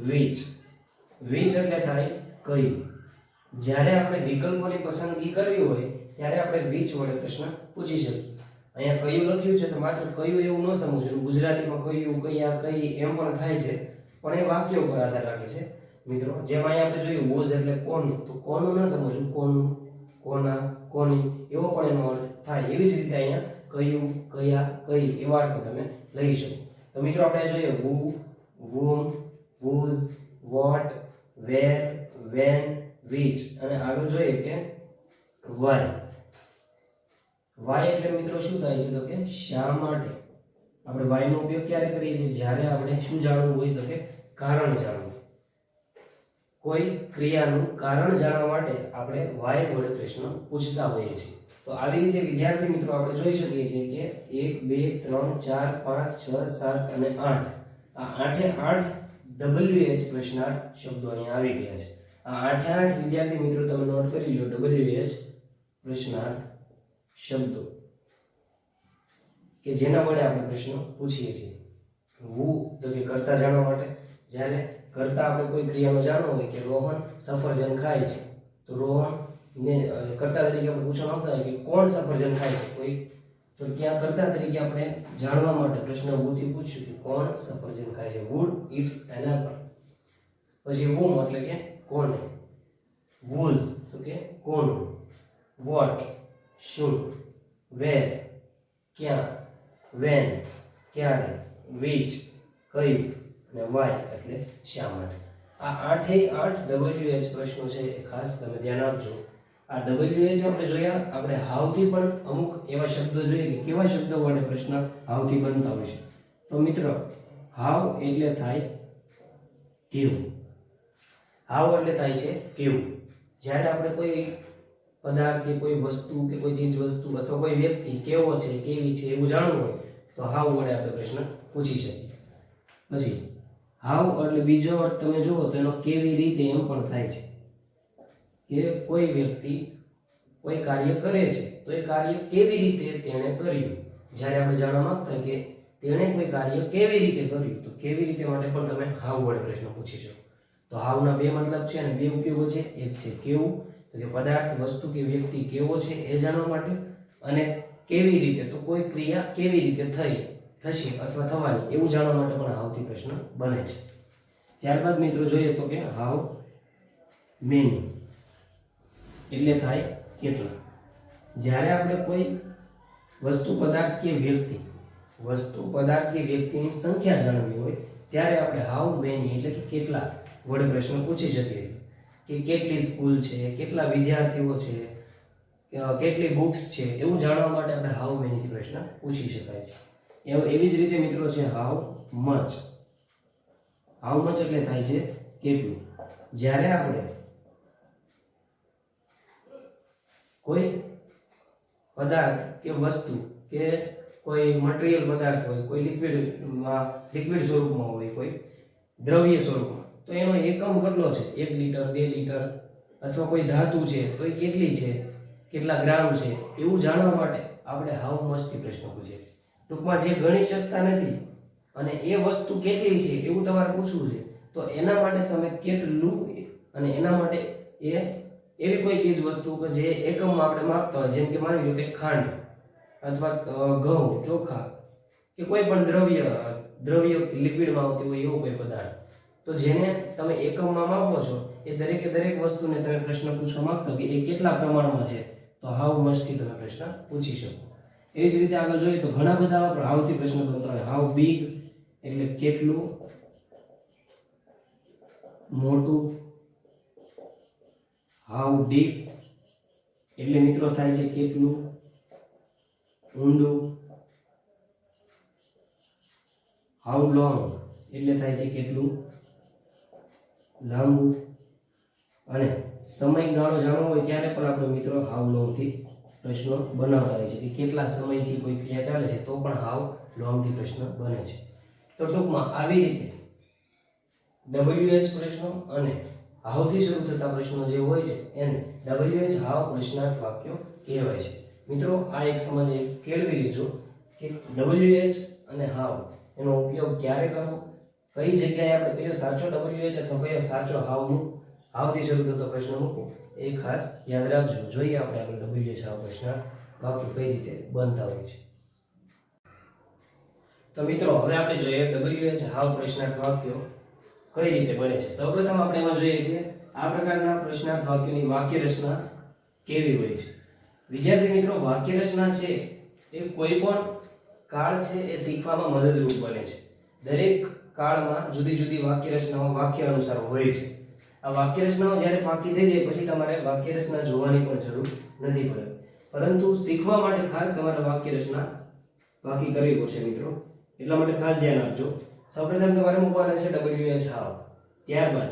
which. which એટલે થાય કયું. જ્યારે આપણે વિકલ્પોની પસંદગી કરવી હોય ત્યારે આપણે which વડે પ્રશ્ન પૂછી શકીએ. અહીંયા કયું લખ્યું છે તો માત્ર કયું એવું ન સમજવું. ગુજરાતીમાં કયું, કયા, કઈ એમ પણ થાય છે, પણ એ વાક્યો પર આધાર રાખે છે મિત્રો. જેમ અહીંયા આપણે જોયું વોઝ એટલે કોનું, તો કોનું ન સમજવું, કોનું, કોના, કોની એવો પણ એનો અર્થ થાય. એવી જ રીતે અહીંયા કયું, કયા, કઈ એવા અર્થ તમે લઈ શકો. તો મિત્રો આપણે જોઈએ who, whom, whose, what, where, when, which અને આગળ જોઈએ કે why. why એટલે મિત્રો શું થાય છે તો કે શા માટે. આપણે why નો ઉપયોગ ક્યારે કરીએ છીએ? જ્યારે આપણે શું જાણવું હોય તો કે કારણ જાણવું. કોઈ ક્રિયાનું કારણ જાણવા માટે આપણે why વડે પ્રશ્ન પૂછતા હોઈએ છીએ. તો આવી રીતે વિદ્યાર્થી મિત્રો આપણે જોઈ શકીએ છીએ કે 1 2 3 4 5 6 7 અને 8 આ 8 WH પ્રશ્નાર્થ શબ્દો અહીંયા આવી ગયા છે. આ 8 વિદ્યાર્થી મિત્રો તમે નોટ કરી લો WH પ્રશ્નાર્થ શબ્દો કે જેના વડે આપણે પ્રશ્ન પૂછીએ છીએ. who તો કે કરતા જાણવા માટે. જ્યારે કરતા આપણે કોઈ ક્રિયાનો જાણવો હોય કે રોહન સફરજન ખાય છે, તો રોહન ને કરતા તરીકે આપણે પૂછવા માંગતા હોય કે કોણ સફરજન ખાય છે કોઈ, તો ત્યાં કરતા તરીકે આપણે જાણવા માટે પ્રશ્ન whoથી પૂછ્યું કે કોણ સફરજન ખાય છે. would eats an apple. પછી whom એટલે કે કોને, whose તો કે કોનું, what શું, where ક્યાં, when ક્યારે, which કયું અને why એટલે શા માટે. આ 8 WH પ્રશ્નો છે એ ખાસ તમે ધ્યાન આપજો. આ WH આપણે જોયા, આપણે હાવથી પણ અમુક એવા શબ્દો જોઈએ કે કેવા શબ્દો વડે પ્રશ્ન હાવથી બનતા હોય છે. તો મિત્રો હાવ એટલે થાય કેવું. હાવ એટલે થાય છે કેવું. જ્યારે આપણે કોઈ પદાર્થ કે કોઈ વસ્તુ કે કોઈ ચીજ વસ્તુ અથવા કોઈ વ્યક્તિ કેવો છે, કેવી છે એવું જાણવું હોય તો હાવ વડે આપણે પ્રશ્ન પૂછી શકીએ. પછી હાવ એટલે બીજો અર્થ તમે જુઓ તો એનો કેવી રીતે એમ પણ થાય છે કે કોઈ વ્યક્તિ કોઈ કાર્ય કરે છે તો એ કાર્ય કેવી રીતે તેણે કર્યું. જ્યારે આપણે જાણવા માંગતા કે તેણે કોઈ કાર્ય કેવી રીતે કર્યું તો કેવી રીતે માટે પણ તમે હાવ વડે પ્રશ્ન પૂછી શકો. તો હાવના બે મતલબ છે અને બે ઉપયોગો છે. એક છે કેવું તો કે પદાર્થ, વસ્તુ કે વ્યક્તિ કેવો છે એ જાણવા માટે, અને કેવી રીતે તો કોઈ ક્રિયા કેવી રીતે થશે અથવા થવાની એવું જાણવા માટે પણ હાવથી પ્રશ્ન બને છે. ત્યારબાદ મિત્રો જોઈએ તો કે હાવ મેની એટલે થાય કેટલા. જ્યારે આપણે કોઈ વસ્તુ પદાર્થ કે વ્યક્તિની સંખ્યા જાણવી હોય ત્યારે આપણે હાવ મેની એટલે કે કેટલા વડે પ્રશ્ન પૂછી શકીએ છીએ. કે કેટલી સ્કૂલ છે, કેટલા વિદ્યાર્થીઓ છે, કેટલી બુક્સ છે એવું જાણવા માટે આપણે હાવ મેનીથી પ્રશ્ન પૂછી શકાય છે. એવી જ રીતે મિત્રો છે હાવ મચ. હાવ મચ એટલે થાય છે કેટલું. જ્યારે આપણે કોઈ પદાર્થ કે વસ્તુ કે કોઈ મટીરિયલ પદાર્થ હોય, કોઈ લિક્વિડ સ્વરૂપમાં હોય, કોઈ દ્રવ્ય સ્વરૂપમાં, તો એનો એકમ કેટલો છે, 1 લીટર 2 લીટર, અથવા કોઈ ધાતુ છે તો એ કેટલી છે, કેટલા ગ્રામ છે એવું જાણવા માટે આપણે હાવ મચથી પ્રશ્ન પૂછીએ. ટૂંકમાં જે ગણી શકતા નથી અને એ વસ્તુ કેટલી છે એવું તમારે પૂછવું છે તો એના માટે તમે કેટલું, અને એના માટે એવી કોઈ ચીજ વસ્તુ કે જે એકમમાં આપણે માપતા હોય, જેમ કે માની લો કે ખાંડ અથવા ઘઉં, ચોખા કે કોઈ પણ દ્રવ્ય લિક્વિડમાં આવતી હોય એવો કોઈ પદાર્થ, તો જેને તમે એકમમાં માપો છો એ દરેક વસ્તુને તમે પ્રશ્ન પૂછવા માંગતા કે એ કેટલા પ્રમાણમાં છે તો હાવ મચથી તમે પ્રશ્ન પૂછી શકો. એ જ રીતે આગળ જોઈએ તો ઘણા બધા હાવથી પ્રશ્ન બનતા હોય. હાવ બિગ એટલે કેટલું મોટું. હાવ ડીપ એટલે મિત્રો થાય છે કેટલું ઊંડું. હાવ લોંગ એટલે થાય છે કેટલું લાંબુ. અને સમયગાળો જાણવો હોય ત્યારે પણ આપણે મિત્રો હાવ લોંગથી પ્રશ્નો બનાવતા હોય છે કે કેટલા સમયથી કોઈ ક્રિયા ચાલે છે તો પણ હાવ લોંગથી પ્રશ્ન બને છે. તો ટૂંકમાં આવી રીતે WH પ્રશ્નો અને હાવથી શરૂ થતા પ્રશ્નો જે હોય છે એને WH હાવ પ્રશ્નાર્થ વાક્યો કહેવાય છે. મિત્રો આ એક સમજ કેળવી લીજો કે WH અને હાવ એનો ઉપયોગ ક્યારે કરવો, કઈ જગ્યાએ આપણે કયો સાચો WH અથવા કયો સાચો હાવથી શરૂ થતો પ્રશ્ન મૂકવો એ ખાસ યાદ રાખજો. જોઈએ આપણે WH હાવ પ્રશ્નાર્થ વાક્યો કઈ રીતે બનતા હોય છે. તો મિત્રો હવે આપણે જોઈએ WH હાવ પ્રશ્નાર્થ વાક્યો કઈ રીતે બને છે. સૌપ્રથમ આપણે એમાં જોઈએ કે આ પ્રકારના પ્રશ્નાર્થ વાક્યોની વાક્ય રચના કેવી હોય છે. વિદ્યાર્થી મિત્રો, વાક્ય રચના છે એ કોઈ પણ કાળ છે એ શીખવામાં મદદરૂપ બને છે. દરેક કાળમાં જુદી જુદી વાક્ય રચનાઓ વાક્ય અનુસાર હોય છે. આ વાક્ય રચનાઓ જ્યારે પાકી થઈ જાય પછી તમારે વાક્ય રચના જોવાની પણ જરૂર નથી પડે, પરંતુ શીખવા માટે ખાસ તમારે વાક્ય રચના પાકી કરવી પડશે મિત્રો. એટલા માટે ખાસ ધ્યાન આપજો. સૌપ્રથમ તમારે મૂકવાના છે WH હાવ, ત્યારબાદ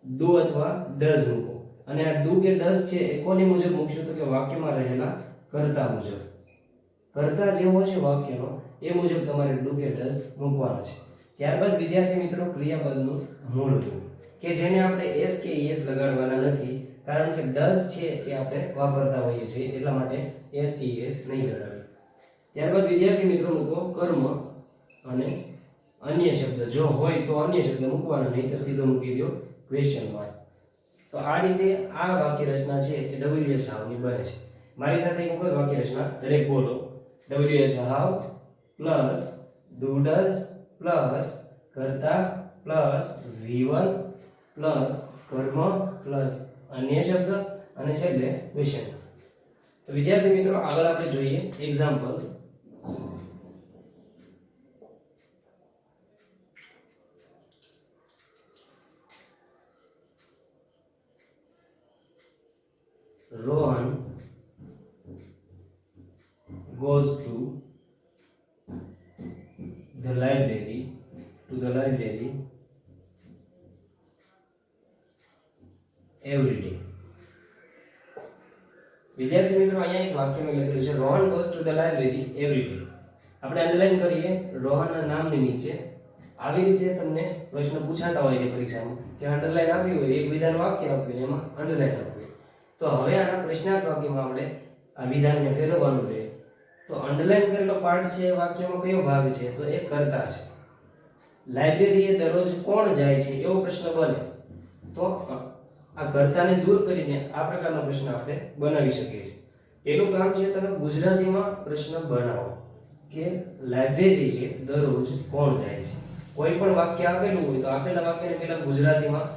ડુ અથવા ડઝ મૂકો. અને આ ડુ કે ડઝ છે એ કોની મુજબ મૂકશો તો કે વાક્યમાં રહેલા કર્તા મુજબ. કર્તા જેવો છે વાક્યનો એ મુજબ તમારે ડુ કે ડઝ મૂકવાનો છે. ત્યારબાદ વિદ્યાર્થી મિત્રો ક્રિયાપદનું મૂળ રૂપ કે જેને આપણે એસ કે એસ લગાડવાના નથી, કારણ કે ડઝ છે એ આપણે વાપરતા હોઈએ છીએ, એટલા માટે એસ કે એસ નહીં લગાડીએ. ત્યારબાદ વિદ્યાર્થી મિત્રો મૂકો કર્મ અને અન્ય શબ્દ. જો હોય તો અન્ય શબ્દ મૂકવાનો, નહીં તો સીધો મૂકી દો ક્વેશ્ચન માર્ક. તો આ રીતે આ વાક્ય રચના છે એ WH હાવની બને છે. મારી સાથે એક વખત વાક્ય રચના દરેક બોલો. WH how plus do does plus કર્તા પ્લસ V1 પ્લસ કર્મ પ્લસ અન્ય શબ્દ અને છેલ્લે ક્વેશ્ચન. તો વિદ્યાર્થી મિત્રો આગળ આપણે જોઈએ example. Rohan goes to the library every day. વિદ્યાર્થી મિત્રો અહીંયા એક વાક્ય મેં લખેલું છે Rohan goes to the library every day. આપણે અંડરલાઈન કરીએ રોહનના નામની નીચે. આવી રીતે તમને પ્રશ્ન પૂછાતા હોય છે પરીક્ષામાં કે અંડરલાઈન આપી હોય, એક વિધાન વાક્ય આપ્યું ને એમાં અંડરલાઈન આપ્યું. તો હવે આના પ્રશ્નાર્થ વાક્યમાં આપણે આ વિધાનને ફેરવવાનું છે. તો અંડરલાઈન કરેલો પાર્ટ છે વાક્યમાં કયો ભાગ છે તો એ કર્તા છે. લાઇબ્રેરીએ દરરોજ કોણ જાય છે એવો પ્રશ્ન બને તો આ કર્તાને દૂર કરીને આ પ્રકારનો પ્રશ્ન આપણે બનાવી શકીએ છીએ. પેલું કામ છે તમે ગુજરાતીમાં પ્રશ્ન બનાવો કે લાઇબ્રેરીએ દરરોજ કોણ જાય છે. કોઈ પણ વાક્ય આપેલું હોય તો આપેલા વાક્યને પહેલા ગુજરાતીમાં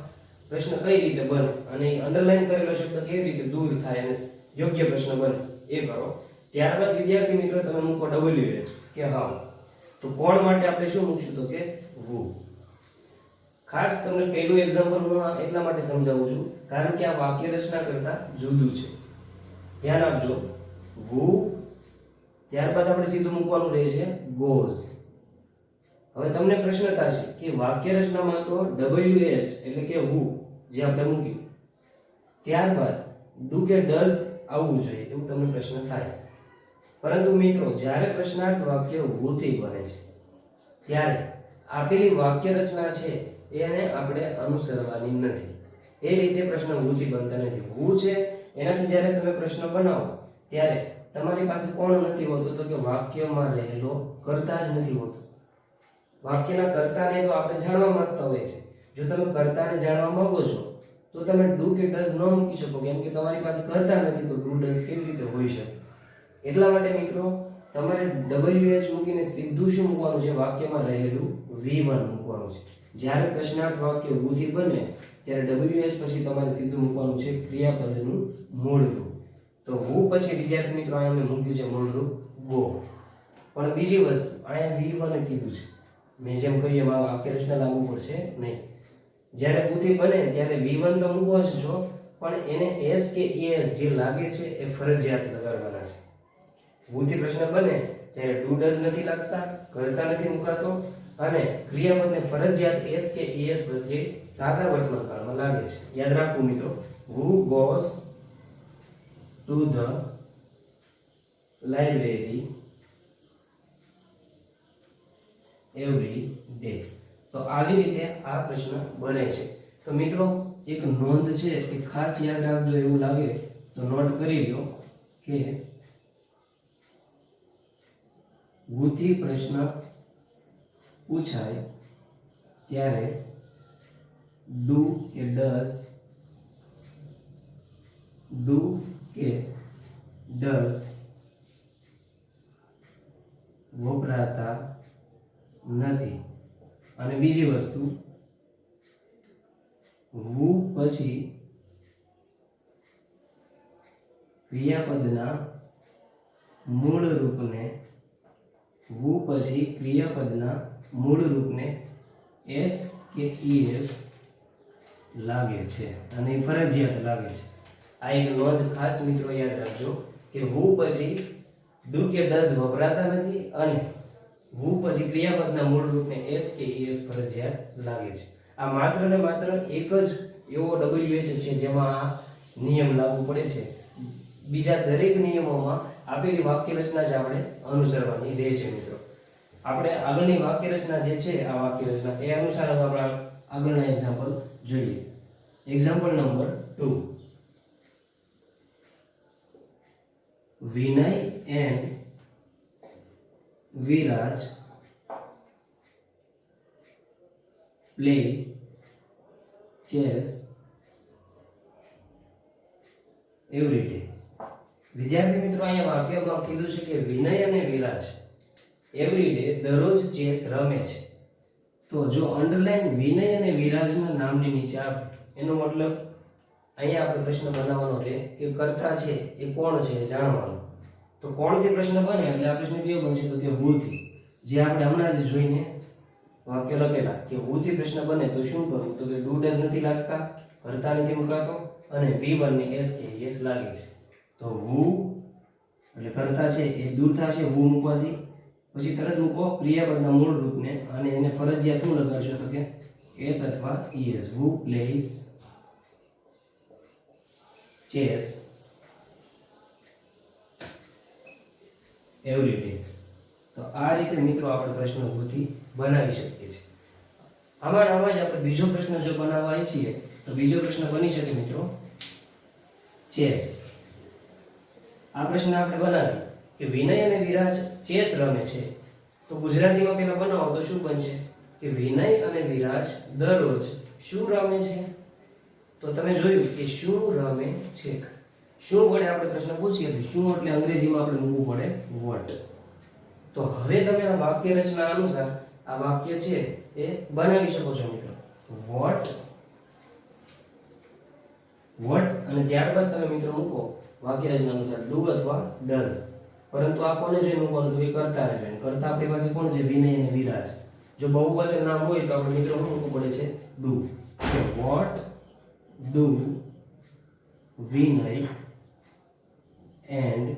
પ્રશ્ન કઈ રીતે બને અને અંડરલાઈન કરેલો શબ્દ કેવી રીતે દૂર થાય અને યોગ્ય પ્રશ્ન બને એ કરો. ત્યારબાદ વિદ્યાર્થી મિત્રો તમે મૂકો WH કે હાવ. તો કોણ માટે આપણે શું મૂકશું તો કે who. ખાસ તમને પહેલું એક્ઝામ્પલ હું એટલા માટે સમજાવું છું કારણ કે આ વાક્ય રચના કરતા જુદું છે. ધ્યાન આપજો. who, ત્યારબાદ આપણે સીધું મૂકવાનું રહે છે goes. હવે તમને પ્રશ્ન થશે કે વાક્ય રચનામાં તો WH એટલે કે who જે આપણે મૂક્યું, ત્યારબાદ ડુ કે ડઝ આવવું જોઈએ એવું તમને પ્રશ્ન થાય. પરંતુ મિત્રો જ્યારે પ્રશ્નાર્થ વાક્ય who થી બને છે ત્યારે આપેલી વાક્ય રચના છે એને આપણે અનુસરવાની નથી. એ રીતે પ્રશ્ન who થી બનતા નથી. who છે એનાથી જ્યારે તમે પ્રશ્ન બનાવો ત્યારે તમારી પાસે કોણ નથી હોતો તો કે વાક્યમાં રહેલો કર્તા જ નથી હોતો. વાક્યના કર્તાને તો આપણે જાણવા માંગતા હોય છે. જો તમે કર્તાને જાણવા માંગો છો તો તમે ડુ કે ડઝ ન મૂકી શકો, કેમ કે તમારી પાસે કર્તા નથી તો ડુ ડઝ કેવી રીતે હોઈ શકે. એટલા માટે મિત્રો તમારે WH મૂકીને સીધું શું મૂકવાનું છે વાક્યમાં રહેલું V1 મૂકવાનું છે. જ્યારે પ્રશ્નાર્થ વાક્ય who થી બને ત્યારે WH પછી તમારે સીધું મૂકવાનું છે ક્રિયાપદનું મૂળ રૂપ. તો who પછી વિદ્યાર્થી મિત્રો અહીંયા મેં મૂક્યું છે મૂળ રૂપ go. પણ બીજી વસ્તુ અહીંયા V1 કીધું છે, મેં જેમ કહ્યું એમાં વાક્ય રચના લાગુ પડશે નહીં. જ્યારે who થી બને ત્યારે V1 તો મૂકવો જ છો, પણ એને s કે es જે લાગે છે એ ફરજિયાત લગાડવાના છે. who થી પ્રશ્ન બને ત્યારે ડુ ડઝ નથી લાગતા, કર્તા નથી મુકાતો અને ક્રિયાપદને ફરજિયાત s કે es પ્રત્યે સાદા વર્તમાન કાળમાં લાગે છે. યાદ રાખવું મિત્રો, who goes to the library every day. તો આવી રીતે આ પ્રશ્ન બને છે. તો મિત્રો એક નોંધ છે એ ખાસ યાદ રાખજો, એવું લાગે તો નોટ કરી લો કે ગુથી પ્રશ્ન પૂછાય ત્યારે ડુ કે ડઝ વપરાતા નથી. અને બીજી વસ્તુ, વુ પછી ક્રિયાપદના મૂળ રૂપને એસ કે ઈએસ લાગે છે અને ફરજિયાત લાગે છે. આ એક નોંધ ખાસ મિત્રો યાદ રાખજો કે વુ પછી ડુ કે ડઝ વપરાતા નથી અને વુ પછી ક્રિયાપદના મૂળ રૂપને એસ કે ઈએસ ફરજિયાત લાગે છે. આ માત્ર ને માત્ર એક જ એવો WH છે જેમાં આ નિયમ લાગુ પડે છે. બીજા દરેક નિયમોમાં આપેલી વાક્ય રચના જ આપણે અનુસરવાની રહે છે મિત્રો. આપણે આગળની વાક્ય રચના જે છે, આ વાક્ય રચના એ અનુસાર આપણે આગળના એક્ઝામ્પલ જોઈએ. Example number 2. Vinay and Viraj play chess every day. વિદ્યાર્થી મિત્રો અહીંયા વાક્યમાં કીધું છે કે વિનય અને વિરાજ એવરી ડે દરરોજ ચેસ રમે છે. તો જો અંડરલાઈન વિનય અને વિરાજના નામની નીચે આપે, એનો મતલબ અહીંયા આપણે પ્રશ્ન બનાવવાનો રહે કે કર્તા છે એ કોણ છે એ જાણવાનું. તો કોણથી પ્રશ્ન બને એટલે આ પ્રશ્ન કેવો બનશે તો કે વુથી, જે આપણે હમણાં જ જોઈને વાક્ય લખેલા કે વુથી પ્રશ્ન બને તો શું કરવું, તો કે ડુ ડઝ નથી લાગતા, કર્તા નથી મુકાતો અને V1 ને S કે S લાગે છે. તો વુ એટલે કર્તા છે એ દૂર થશે વુ મૂકવાથી, પછી તરત મૂકો ક્રિયાપદના મૂળ રૂપને અને એને ફરજિયાત શું લગાડશો તો કે S અથવા ES. વુ પ્લેઝ ચેસ એવરી ડે. તો આ રીતે મિત્રો આપણે પ્રશ્ન વૃત્તિ બનાવી શકીએ છીએ. આમાં જ આપણે બીજો પ્રશ્ન જો બનાવવા ઈચ્છીએ તો બીજો પ્રશ્ન બની શકે મિત્રો ચેસ. આ પ્રશ્ન આપણે બનાવી કે વિનય અને વિરાજ ચેસ રમે છે, તો ગુજરાતીમાં પેલા બનાવો તો શું બનશે કે વિનય અને વિરાજ દરરોજ શું રમે છે. તો તમે જોયું કે શું રમે છે, શું વડે આપણે પ્રશ્ન પૂછીએ તો શું એટલે અંગ્રેજીમાં આપણે મૂકવું પડે વોટ. તો હવે તમે આ વાક્ય રચના અનુસાર આ વાક્ય છે એ બનાવી શકો છો મિત્રો. વોટ અને ત્યારબાદ તમે મિત્રો મૂકો વાક્ય રચના અનુસાર ડુ અથવા ડઝ. પરંતુ આ કોને જોઈને મૂકવાનું તો કે કર્તાને જોઈને. કર્તા આપણી પાસે કોણ છે વિનય અને વિરાજ. જો બહુવચન નામ હોય તો આપણે મિત્રો શું મૂકવું પડે છે ડુ. તો what do Vinay and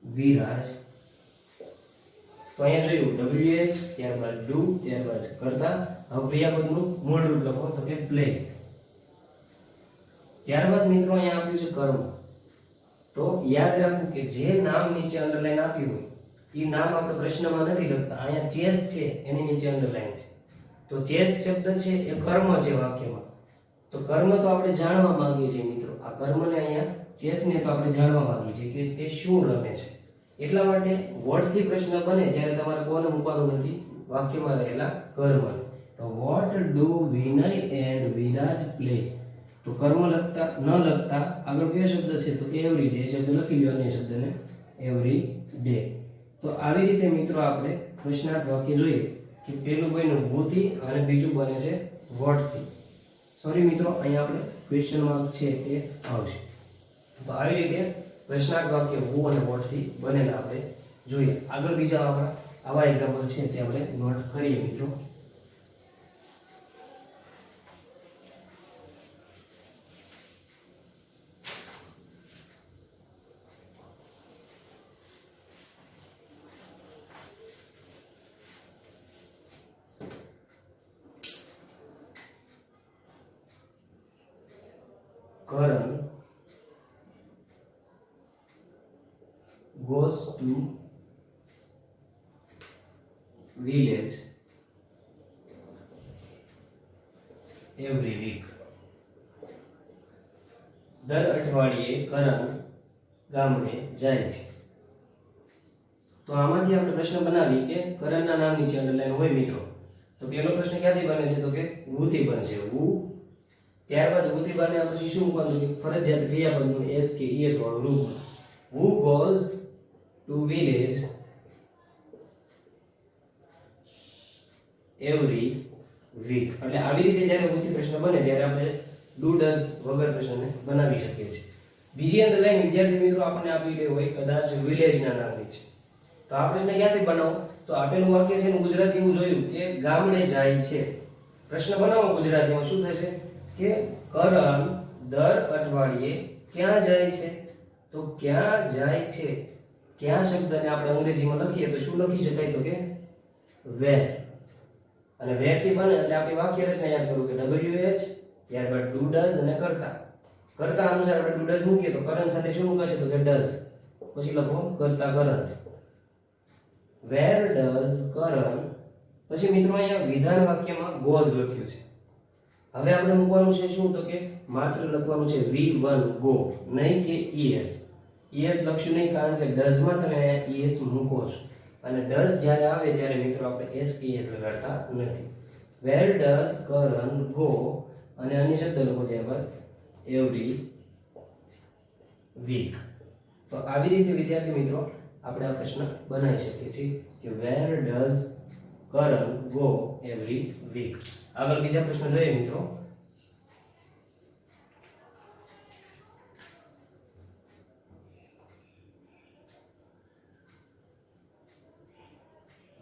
Viraj. તો અહીંયા જોયું WH, ત્યારબાદ ડુ, ત્યારબાદ કરતા. હવે ક્રિયાપદનું મૂળ રૂપ લખો તો કે પ્લે. ત્યારબાદ મિત્રો અહીંયા આપ્યું છે કર્મ. તો યાદ રાખવું કે જે નામ નીચે અંડરલાઈન આપ્યું હોય એ નામ આપણે પ્રશ્નમાં નથી લખતા. અહીંયા ચેસ છે એની નીચે અંડરલાઈન છે. તો ચેસ શબ્દ છે એ કર્મ છે વાક્યમાં. તો કર્મ તો આપણે જાણવા માંગીએ છીએ મિત્રો. આ કર્મને અહીંયા ચેસને તો આપણે જાણવા માંગીએ છીએ કે તે શું રમે છે. એટલા માટે વોટ થી પ્રશ્ન બને ત્યારે તમારે કોને મૂકવાનું નથી વાક્યમાં રહેલા કર્મને. તો what do Vinay and Viraj play. તો કર્મ લખતા ન લખતા આગળ કયો શબ્દ છે તો એવરી ડે શબ્દ લખી લો. અન્ય શબ્દને એવરી ડે. તો આવી રીતે મિત્રો આપણે પ્રશ્નાર્થ વાક્ય જોઈએ કે પેલું બન્યું વુ થી અને બીજું બને છે વોટ થી. સોરી મિત્રો અહીંયા આપણે ક્વેશ્ચન માર્ક છે તે આવશે. તો આવી રીતે પ્રશ્નાર્થ વાક્ય વુ અને વોટ થી બનેલા આપણે જોઈએ. આગળ બીજા આવા એક્ઝામ્પલ છે તે આપણે નોટ કરીએ મિત્રો. Karan goes to village every week. દર અઠવાડિયે કરણ ગામડે જાય છે. તો આમાંથી આપણે પ્રશ્ન બનાવીએ કે કરણના નામ નીચે અંડરલાઈન હોય મિત્રો. તો પહેલો પ્રશ્ન ક્યાંથી બને છે? તો કે who થી બનશે. who, ત્યારબાદ who થી બન્યા પછી શું મૂકવાનું? કે ફરજિયાત ક્રિયાપદનું s કે es વાળું રૂપ. who goes to village every week. એટલે આવી રીતે જ્યારે who થી પ્રશ્ન બને ત્યારે આપણે do does વગર પ્રશ્નને બનાવી શકીએ છીએ. બીજી અંડરલાઈન વિદ્યાર્થી મિત્રો આપણને આપેલી હોય કદાચ વિલેજના નામની છે. તો આ પ્રશ્ન ક્યાંથી બનાવો? તો આપેલું વાક્ય છે ને ગુજરાતી હું જોયું કે ગામડે જાય છે. પ્રશ્ન બનાવો ગુજરાતીમાં શું થશે કે કરણ દર અઠવાડિયે ક્યાં જાય છે? તો ક્યાં જાય છે, ક્યાં શબ્દને આપણે અંગ્રેજીમાં લખીએ તો શું લખી શકાય? તો કે where. અને where થી બને એટલે આપણી વાક્ય રચના યાદ કરવું કે WH, ત્યારબાદ do does અને કરતા. કરતા અનુસાર આપણે do does મૂકીએ તો કરણ સાથે શું મુકાશે? તો કે does. પછી લખો કરતા કરણ. Where does Karan? પછી મિત્રો અહીંયા વિધાન વાક્યમાં goes લખ્યું છે. હવે આપણે મૂકવાનું છે શું? તો કે માત્ર લખવાનું છે V1 go, નહીં કે es. es લખશું નહીં કારણ કે does માં તમે અહીંયા es મૂકો છો અને does જ્યારે આવે ત્યારે મિત્રો આપણે s કે es લગાડતા નથી. Where does Karan go? અને અન્ય શબ્દ લખો ત્યારબાદ every week. તો આવી રીતે વિદ્યાર્થી મિત્રો આપણે આ પ્રશ્ન બનાવી શકીએ છીએ કે where does Karan go every week. આગળ બીજા પ્રશ્ન જોઈએ મિત્રો.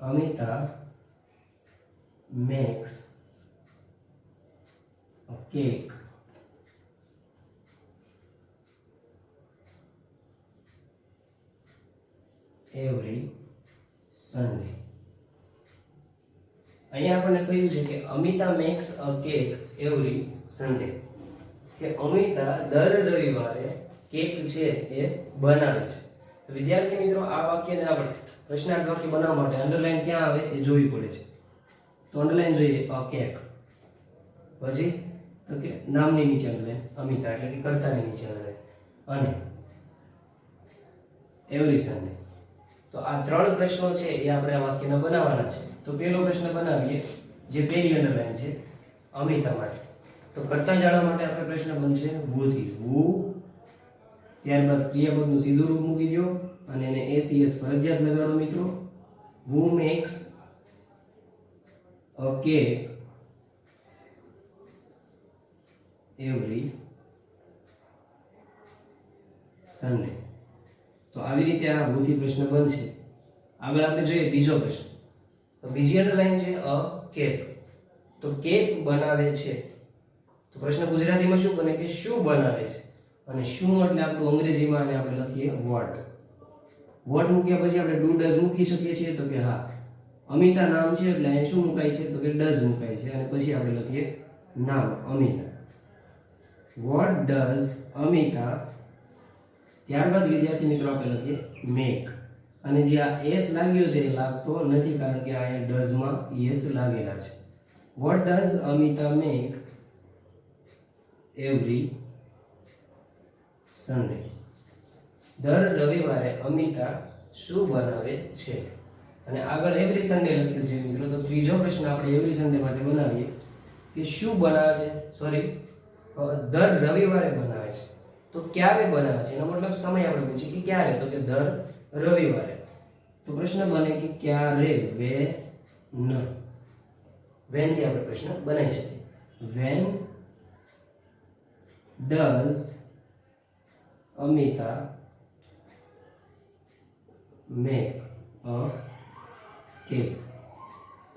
Amita makes a cake every Sunday. અહીંયા આપણને કહ્યું છે કે Amita max a cake every Sunday, કે અમિતા દર રવિવારે કેક છે એ બનાવે છે. તો વિદ્યાર્થી મિત્રો આ વાક્યને આપણે પ્રશ્નાર્થ વાક્ય બનાવવા માટે અંડરલાઈન ક્યાં આવે એ જોવી પડે છે. તો અંડરલાઈન જોઈએ અ કેક, પછી તો કે નામની નીચે અંડરલાઈન અમિતા એટલે કે કર્તાની નીચે અંડરલાઈન અને એવરી સન્ડે. તો આ ત્રણ પ્રશ્નો છે એ આપણે આ વાક્યના બનાવવાના છે. તો પહેલો પ્રશ્ન બનાવીએ જે પહેલી અંડરલાઈન છે અમિતા માટે. તો કરતા જાણવા માટે આપણે પ્રશ્ન બનશે who થી. who, ત્યારબાદ ક્રિયાપદનું સીધું રૂપ મૂકી દો અને એને SES ફરજિયાત લગાડો મિત્રો. who makes a cake every Sunday. તો આવી રીતે આ who થી પ્રશ્ન બનશે. આગળ આપણે જોઈએ બીજો પ્રશ્ન. તો બીજી અંડરલાઈન છે અ કેક. તો કેક બનાવે છે. તો પ્રશ્ન ગુજરાતીમાં શું બને કે શું બનાવે છે, અને શું એટલે આપણું અંગ્રેજીમાં આને આપણે લખીએ વોટ. વોટ મૂક્યા પછી આપણે ડુ ડઝ મૂકી શકીએ છીએ. તો કે હા, અમિતા નામ છે એટલે અહીં શું મુકાય છે? તો કે ડઝ મુકાય છે અને પછી આપણે લખીએ નામ અમિતા. વોટ ડઝ અમિતા, ત્યારબાદ વિદ્યાર્થી મિત્રો આપણે લખીએ મેક. અને જે આ એસ લાગ્યો છે એ લાગતો નથી કારણ કે અહીંયા ડઝ માં એસ લાગેલા છે. What does Amita make every Sunday. દર રવિવારે અમિતા શું બનાવે છે? અને આગળ એવરી સન્ડે લખ્યું છે મિત્રો. તો ત્રીજો પ્રશ્ન આપણે એવરી સન્ડે માટે બનાવીએ કે શું બનાવે છે, સોરી દર રવિવારે બનાવે છે. તો ક્યારે બનાવે છે એનો મતલબ સમય આપણે પૂછીએ કે ક્યારે, તો કે દર રવિવારે. તો પ્રશ્ન બને કે ક્યારે, વેન થી આપણે પ્રશ્ન બનાવી શકીએ. When does Amita make a cake.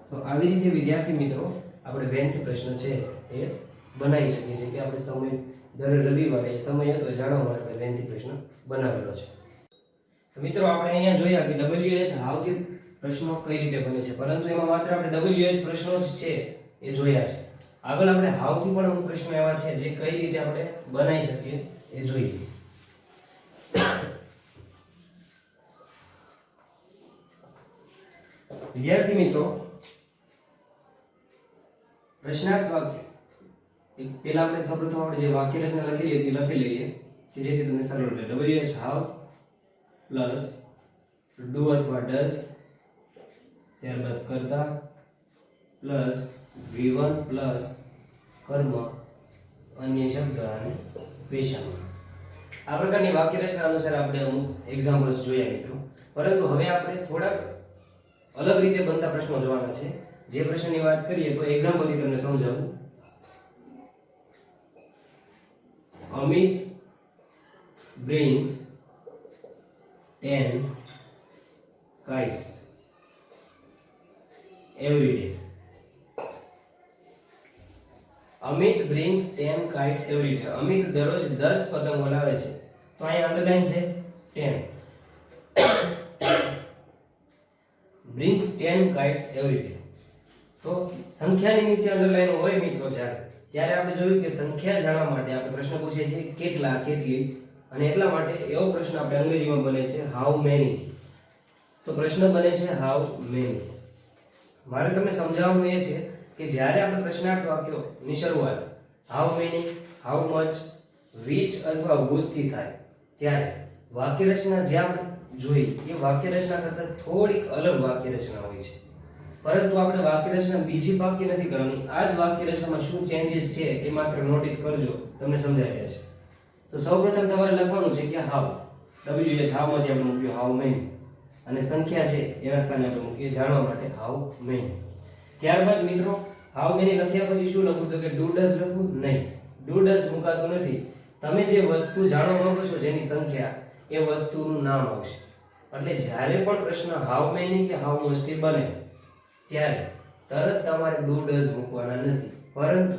તો આવી રીતે વિદ્યાર્થી મિત્રો આપણે વેન થી પ્રશ્ન છે એ બનાવી શકીએ છીએ કે આપણે સમય દર રવિવારે સમય હતો જાણવા માટે આપણે વેન થી પ્રશ્ન બનાવેલો છે. તો મિત્રો આપણે અહીંયા જોયા કે WH હાવથી પ્રશ્નો કઈ રીતે બને છે, પરંતુ એમાં માત્ર આપણે WH પ્રશ્નો જ છે એ જોયા છે. આગળ આપણે હાવથી પણ અમુક પ્રશ્નો એવા છે જે કઈ રીતે આપણે બનાવી શકીએ એ જોઈએ. વિદ્યાર્થી મિત્રો પ્રશ્નાર્થ વાક્ય પહેલા આપણે સૌપ્રથમ આપણે જે વાક્ય રચના લખેલી હતી લખી લઈએ કે જેથી તમને સરળ રહે. WH હાવ પ્લસ ડુ અથવા ડઝ, ત્યારબાદ કરતા પ્લસ V1 પ્લસ કર્મ અન્ય શબ્દ અને ક્વેશ્ચન. આ પ્રકારની વાક્ય રચના અનુસાર આપણે અમુક એક્ઝામ્પલ્સ જોયા મિત્રો. પરંતુ હવે આપણે થોડાક અલગ રીતે બનતા પ્રશ્નો જોવાના છે. જે પ્રશ્નની વાત કરીએ તો એક્ઝામ્પલથી તમને સમજાવું. Amit brings 10 kites every day. Amit brings 10 kites every day. Amit દરરોજ 10 પતંગો લાવે છે. તો અહીંયા અંડરલાઈન છે 10. brings 10 kites every day. તો સંખ્યાની નીચે અંડરલાઈન હોય મિત્રો ત્યારે આપણે જોયું કે સંખ્યા જાણવા માટે આપણે પ્રશ્ન પૂછીએ છીએ કેટલા, કેટલી, અને એટલા માટે એવો પ્રશ્ન આપણે અંગ્રેજીમાં બને છે હાઉ મેની. તો પ્રશ્ન બને છે હાઉ મેની. મારે તમને સમજાવવાનું એ છે કે જ્યારે આપણે પ્રશ્નાર્થ વાક્યોની શરૂઆત how many, how much, which અથવા whose થી થાય ત્યારે વાક્ય રચના જે આપણે જોઈ એ વાક્ય રચના કરતાં થોડીક અલગ વાક્ય રચના હોય છે. પરંતુ આપણે વાક્ય રચના બીજી બાકી નથી કરવાની. આ જ વાક્ય રચનામાં શું ચેન્જીસ છે એ માત્ર નોટિસ કરજો, તમને સમજાઈ જશે. તો સૌપ્રથમ તમારે લખવાનું છે કે હાઉ, WH હાઉ માંથી આપણે મૂક્યું હાઉ મેની, અને સંખ્યા છે એના સ્થાને આપણે મૂકીએ જાણવા માટે હાઉ મેની. ત્યારબાદ મિત્રો હાઉ મેની લખ્યા પછી શું લખવું? તો કે ડુ ડઝ લખવું નહીં. ડુ ડઝ મુકાતું નથી. તમે જે વસ્તુ જાણવા માંગો છો જેની સંખ્યા, એ વસ્તુનું નામ આવશે. એટલે જ્યારે પણ પ્રશ્ન હાઉ મેની કે હાઉ મચ થી બને ત્યારે તરત તમારે ડુ ડઝ મૂકવાના નથી, પરંતુ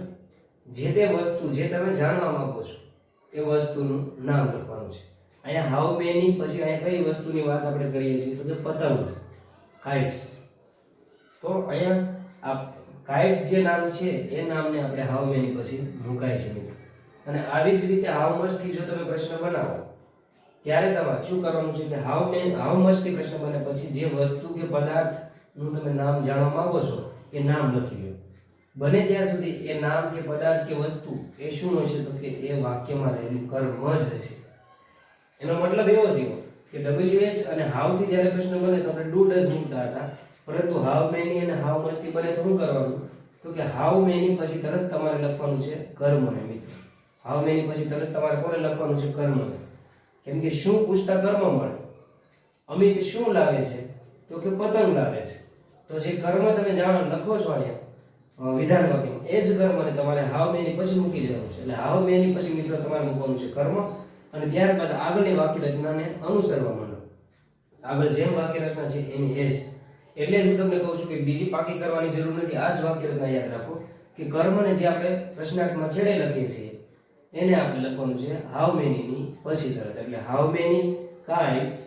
જે તે વસ્તુ જે તમે જાણવા માંગો છો એ વસ્તુનું નામ લખવાનું છે. અહીંયા હાઉ મેની પછી અહીંયા કઈ વસ્તુની વાત આપણે કરીએ છીએ? તો કે પતંગ, કાઇટ્સ. તો અહીંયા આ કાઇટ્સ જે નામ છે એ નામને આપણે હાઉ મેની પછી મુકાય છે મિત્રો. અને આવી જ રીતે હાઉ મચ થી જો તમે પ્રશ્ન બનાવો ત્યારે તમારે શું કરવાનું છે કે હાઉ મચ થી પ્રશ્ન બને પછી જે વસ્તુ કે પદાર્થ નું તમે નામ જાણવા માંગો છો એ નામ લખી લો. બને ત્યાં સુધી એ નામ કે પદાર્થ કે વસ્તુ એ શું હશે? તો કે એ વાક્યમાં રહેલું કર્મ જ હશે. એનો મતલબ એવો થયો કે WH અને હાઉ થી જ્યારે પ્રશ્ન બને તો આપણે ડુ ડઝ મૂકતા હતા, પરંતુ હાઉ મેની અને હાઉ મચ થી બને તો શું કરવાનું? તો કે હાઉ મેની પછી તરત તમારે લખવાનું છે કર્મને મિત્રો. હાઉ મેની પછી તરત તમારે કોને લખવાનું છે? કર્મને. કેમ કે શું પૂછતા કર્મ મળે. અમિત શું લાવે છે? તો કે પતંગ લાવે છે. તો જે કર્મ તમે જાણો લખો છો અહીંયા વિધાન વાક્યમાં, એ જ કર્મને તમારે હાઉ મેની પછી મૂકી દેવાનું છે. એટલે હાઉ મેની પછી મિત્રો તમારે મૂકવાનું છે કર્મ, અને ત્યારબાદ આગળની વાક્ય રચનાને અનુસરવા માંડો. આગળ જેમ વાક્ય રચના છે એની એ જ. એટલે જ હું તમને કહું છું કે બીજી પાકી કરવાની જરૂર નથી. આ જ વાક્ય રચના યાદ રાખો કે કર્મને જે આપણે પ્રશ્નાર્થમાં છેડે લખીએ છીએ એને આપણે લખવાનું છે હાઉ મેની ની પછી તરત. એટલે હાઉ મેની કાઇટ્સ,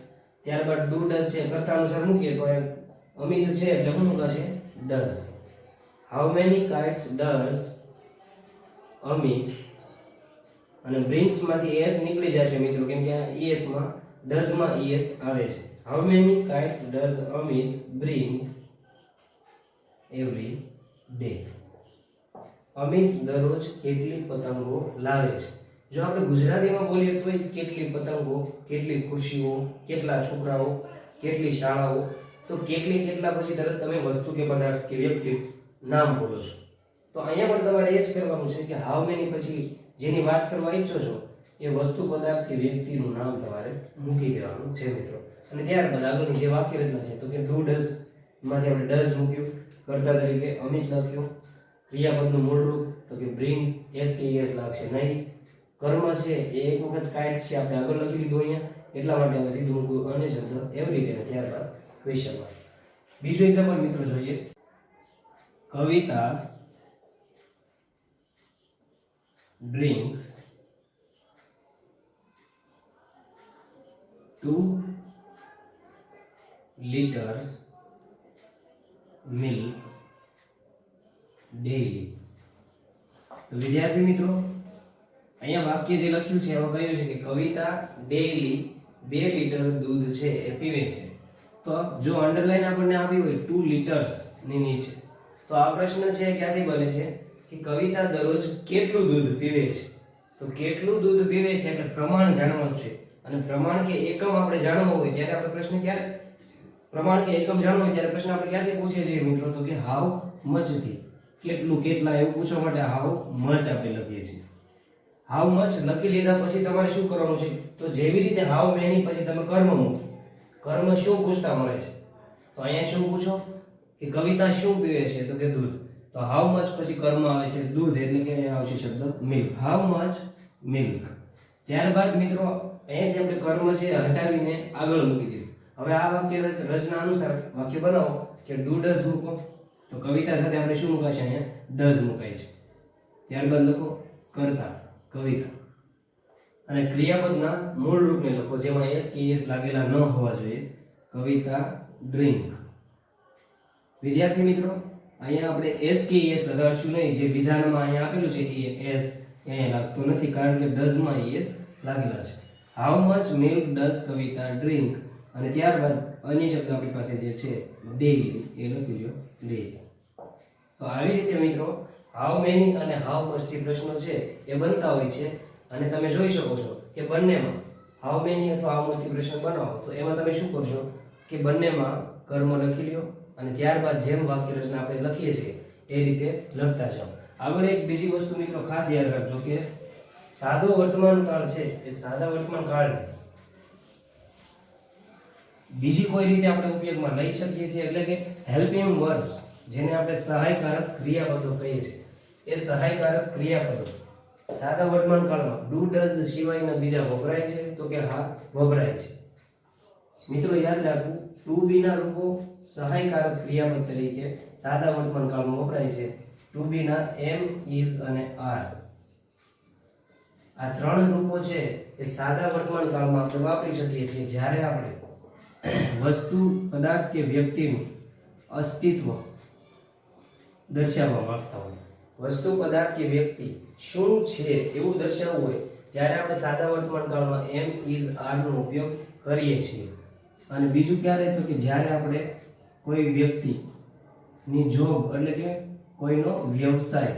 ત્યારબાદ ડુ ડઝ છે કર્તા અનુસાર મૂકીએ તો અમિત છે એટલે શું મૂકાશે? Does. How many kites does Amit, અને બ્રિંગ્સ માંથી એસ નીકળી જાય છે મિત્રો, કેમ કે આ es માં ડઝ માં es આવે છે. How many kites does Amit bring every day. Amit દરરોજ કેટલી પતંગો લાવે છે. જો આપણે ગુજરાતીમાં બોલીએ તો કેટલી પતંગો, કેટલી ખુશીઓ, કેટલા છોકરાઓ, કેટલી શાળાઓ. તો કેટલા પછી તરત તમે વસ્તુ કે પદાર્થ કે વ્યક્તિ નામ બોલો છો. તો અહીંયા પણ તમારે એ જ કરવાનું છે કે હાઉ મેની પછી જેની વાત કરવા ઈચ્છો છો એ વસ્તુ પદાર્થ કે વ્યક્તિનું નામ તમારે મૂકી દેવાનું છે મિત્રો. અને ત્યારબાદ આગળની જે વાક્ય રચના છે તો કે ડુ ડઝ માંથી આપણે ડઝ મૂક્યું, કર્તા તરીકે અમિત લખ્યો, ક્રિયાપદનું મૂળ રૂપ તો કે બ્રિંગ એસ કે એસ લાગશે નહીં, કર્મ છે એ એક વખત કાઇટ્સ છે આપણે આગળ લખી દીધું અહીંયા, એટલા માટે હવે સીધું મૂક્યું અને શબ્દ એવરી ડે, ત્યારબાદ ક્વેશ્ચન માર્ક. બીજું એક્ઝામ્પલ મિત્રો જોઈએ. કવિતા drinks 2 liters milk daily. તો વિદ્યાર્થી મિત્રો અહીંયા વાક્ય જે લખ્યું છે એમાં કહ્યું છે કે કવિતા ડેઈલી 2 લીટર દૂધ છે એ પીવે છે. તો જો અંડરલાઈન આપણને આપી હોય 2 લીટર્સ ની નીચે, તો આ પ્રશ્ન છે ક્યાંથી બને છે? કે કવિતા દરરોજ કેટલું દૂધ પીવે છે. તો કેટલું દૂધ પીવે છે એટલે પ્રમાણ જાણવાનું છે. અને પ્રમાણ કે એકમ આપણે જાણવું હોય ત્યારે આપણે પ્રશ્ન ક્યારે પ્રમાણ કે એકમ જાણવું હોય ત્યારે પ્રશ્ન આપણે ક્યાંથી પૂછીએ છીએ મિત્રો? તો કે હાઉ મચ થી. કેટલું, કેટલા એવું પૂછવા માટે હાઉ મચ આપણે લખીએ છીએ. હાઉ મચ લખી લીધા પછી તમારે શું કરવાનું છે? તો જેવી રીતે હાઉ મેની પછી તમે કર્મ મૂકો. કર્મ શું પૂછતા મળે છે? તો અહીંયા શું પૂછો કે કવિતા શું પીવે છે? તો કે દૂધ. તો હાઉ મચ પછી કર્મ આવે છે દૂધ, એટલે કે અહીંયા આવશે શબ્દ મિલ્ક. How much milk. ત્યારબાદ મિત્રો અહીંયાથી આપણે કર્મ છે હટાવીને આગળ મૂકી દીધું. હવે આ વાક્ય રચના અનુસાર વાક્ય બનાવો કે ડુ ડઝ મૂકો. તો કવિતા સાથે આપણે શું મુકાશે? અહીંયા ડઝ મુકાય છે. ત્યારબાદ લખો કરતા, કવિતા. અને ક્રિયાપદના મૂળ રૂપને લખો જેમાં એસ કે એસ લાગેલા ન હોવા જોઈએ. કવિતા ડ્રિંક. વિદ્યાર્થી મિત્રો અહીંયા આપણે એસ કે એસ લગાડશું નહીં. જે વિધાનમાં અહીંયા આપેલું છે એ એસ અહીંયા લાગતો નથી કારણ કે ડઝ માં એસ લાગેલા છે. How much milk does Kavita drink. અને ત્યારબાદ અન્ય શબ્દ આપણી પાસે જે છે ડેઈલી એ લખી લો ડેઈલી. તો આવી રીતે મિત્રો હાઉ મેની અને હાઉ મચ થી પ્રશ્નો છે એ બનતા હોય છે. અને તમે જોઈ શકો છો કે બંનેમાં હાઉ મેની અથવા હાઉ મચ થી પ્રશ્ન બનાવો તો એમાં તમે શું કરશો કે બંનેમાં કર્મ લખી લ્યો અને ત્યારબાદ જેમ વાક્ય રચના આપણે લખીએ છીએ એ રીતે લખતા જાઓ. આગળ એક બીજી વસ્તુ મિત્રો ખાસ યાદ રાખજો કે સાદો વર્તમાન કાળ છે એ સાદા વર્તમાન કાળ બીજી કોઈ રીતે આપણે ઉપયોગમાં લઈ શકીએ છીએ, એટલે કે હેલ્પિંગ વર્બ્સ, જેને આપણે સહાયકારક ક્રિયાપદો કહીએ છીએ. એ સહાયકારક ક્રિયાપદો સાદા વર્તમાન કાળમાં ડુ ડઝ સિવાયના બીજા વપરાય છે? તો કે હા, વપરાય છે. મિત્રો યાદ રાખવું, ટુ બી ના રૂપો સહાયકારક ક્રિયાપદ તરીકે સાદા વર્તમાન કાળમાં વપરાય છે. ટુ બી ના એમ, ઇઝ અને આર. આ ત્રણ રૂપો છે એ સાદા વર્તમાન કાળમાં આપણે વાપરી શકીએ છીએ જ્યારે આપણે વસ્તુ, પદાર્થ કે વ્યક્તિનું અસ્તિત્વ દર્શાવવા માંગતા હોય. વસ્તુ, પદાર્થ કે વ્યક્તિ શું છે એવું દર્શાવવું હોય ત્યારે આપણે સાદા વર્તમાન કાળમાં એમ, ઇઝ, આર નો ઉપયોગ કરીએ છીએ. અને બીજું ક્યારે? તો કે જ્યારે આપણે કોઈ વ્યક્તિની જોબ એટલે કે કોઈનો વ્યવસાય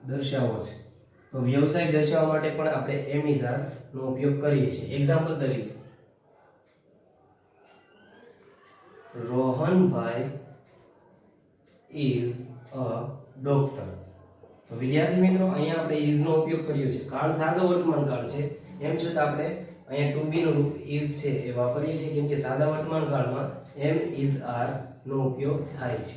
દર્શાવવો છે તો વ્યવસાય દર્શાવવા માટે પણ આપણે એમ, ઇઝ, આર નો ઉપયોગ કરીએ છીએ. એક્ઝામ્પલ તરીકે રોહનભાઈ ઇઝ અ ડોક્ટર. તો વિદ્યાર્થી મિત્રો અહીંયા આપણે ઇઝ નો ઉપયોગ કર્યો છે. કાળ સાદો વર્તમાન કાળ છે એમ છતાં આપણે અહીંયા ટુ બી નું રૂપ ઇઝ છે એ વાપરીએ છીએ કેમ કે સાદા વર્તમાન કાળમાં એમ, ઇઝ, આર નો ઉપયોગ થાય છે.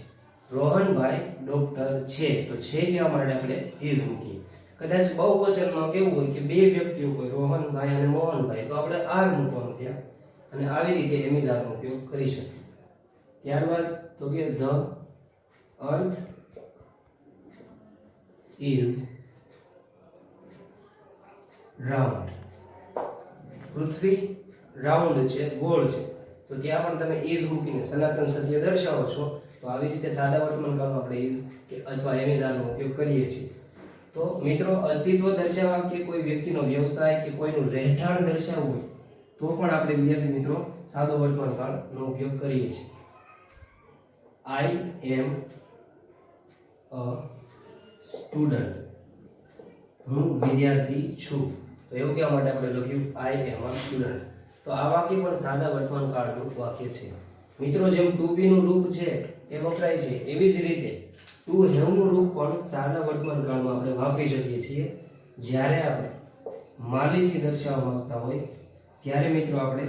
રોહનભાઈ ડોક્ટર છે તો છે કહેવા માટે આપણે ઇઝ મૂકીએ. કદાચ બહુવચનમાં કેવું હોય કે બે વ્યક્તિઓ હોય રોહનભાઈ અને મોહનભાઈ તો આપણે આર મૂકવાનું ત્યાં અને આવી રીતે એમ, ઇઝ, આર નો ઉપયોગ કરી શકીએ. ત્યારબાદ તો કે the earth is round. Prithvi round છે, ગોળ છે તો ત્યાં પણ તમે ઇઝ મૂકીને સનાતન સત્ય દર્શાવો છો. તો આવી રીતે સાદા વર્તમાન કાળમાં આપણે ઇઝ કે અથવા એમ, ઇઝ, આર નો ઉપયોગ કરીએ છીએ. તો મિત્રો અસ્તિત્વ દર્શાવવા કે કોઈ વ્યક્તિનો વ્યવસાય કે કોઈનું રહેઠાણ દર્શાવવું હોય તો પણ આપણે વિદ્યાર્થી મિત્રો સાદો વર્તમાન કાળનો ઉપયોગ કરીએ છીએ. I am a student. હું વિદ્યાર્થી છું તો એવું કહેવા માટે આપણે લખ્યું I am a student. તો આ વાક્ય પણ સાદા વર્તમાન કાળનું વાક્ય છે. મિત્રો જેમ ટુ બી નું રૂપ છે એ વપરાય છે એવી જ રીતે ટુ હેવ નું રૂપ પણ સાદા વર્તમાન કાળમાં આપણે વાપરી શકીએ છીએ. જ્યારે આપણે માલિકી દર્શાવવા માંગતા હોય ત્યારે મિત્રો આપણે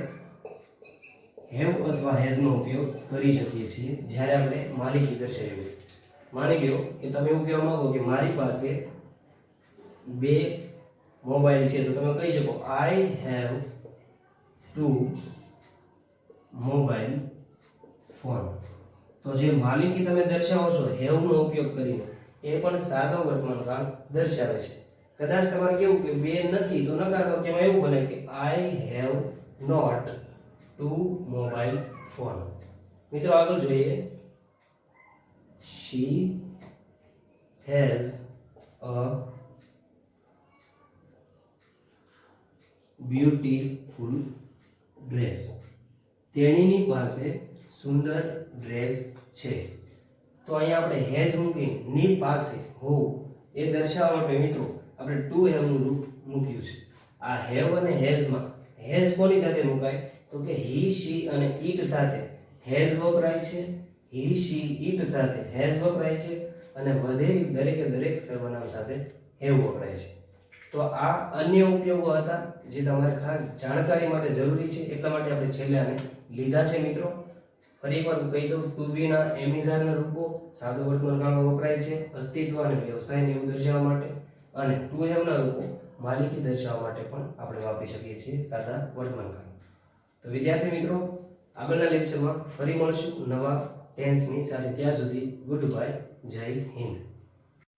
હેવ અથવા હેઝ નો ઉપયોગ કરી શકીએ છીએ જ્યારે આપણે માલિકી દર્શાવીએ. માની લો કે તમે એવું કહેવા માંગો કે મારી પાસે બે મોબાઈલ છે તો તમે કહી શકો I have to mobile phone. તો જે માલિકી તમે દર્શાવો છો હેવ નો ઉપયોગ કરીને એ પણ સાદો વર્તમાન કાળ દર્શાવે છે. કદાચ તમારે કેવું કે બે નથી તો નકાર વાક્યમાં એવું બને કે I have not two mobile phone. મિત્રો આગળ જોઈએ. she has a beautiful dress. તેણીની પાસે સુંદર ડ્રેસ છે. તો અહીંયા આપણે હેઝ મૂકી ની પાસે હોવું એ દર્શાવવા માટે મિત્રો આપણે ટુ હેવનું રૂપ મૂક્યું છે. આ હેવ અને હેઝમાં હેઝ કોની સાથે મુકાય તો કે હી શી અને ઈટ સાથે હેઝ વપરાય છે, હી શી ઈટ સાથે હેઝ વપરાય છે અને વધેલી દરેકે દરેક સર્વનામ સાથે હેવ વપરાય છે. તો આ અન્ય ઉપયોગો હતા જે તમારે ખાસ જાણકારી માટે જરૂરી છે, એટલા માટે આપણે છેલ્લે આને લીધા છે મિત્રો. ફરી એકવાર કહી દઉં, ટુ બી ના એમિઝારના રૂપો સાદો વર્તમાન કાળમાં વપરાય છે અસ્તિત્વ અને વ્યવસાયને એવું દર્શાવવા માટે, અને ટુ હેવના રૂપો માલિકી દર્શાવવા માટે પણ આપણે વાપરી શકીએ છીએ સાદા વર્તમાન કાળમાં. તો વિદ્યાર્થી મિત્રો, આગળના લેક્ચરમાં ફરી મળશું નવા ટેન્સની સાથે. ત્યાં સુધી ગુડ બાય, જય હિન્દ.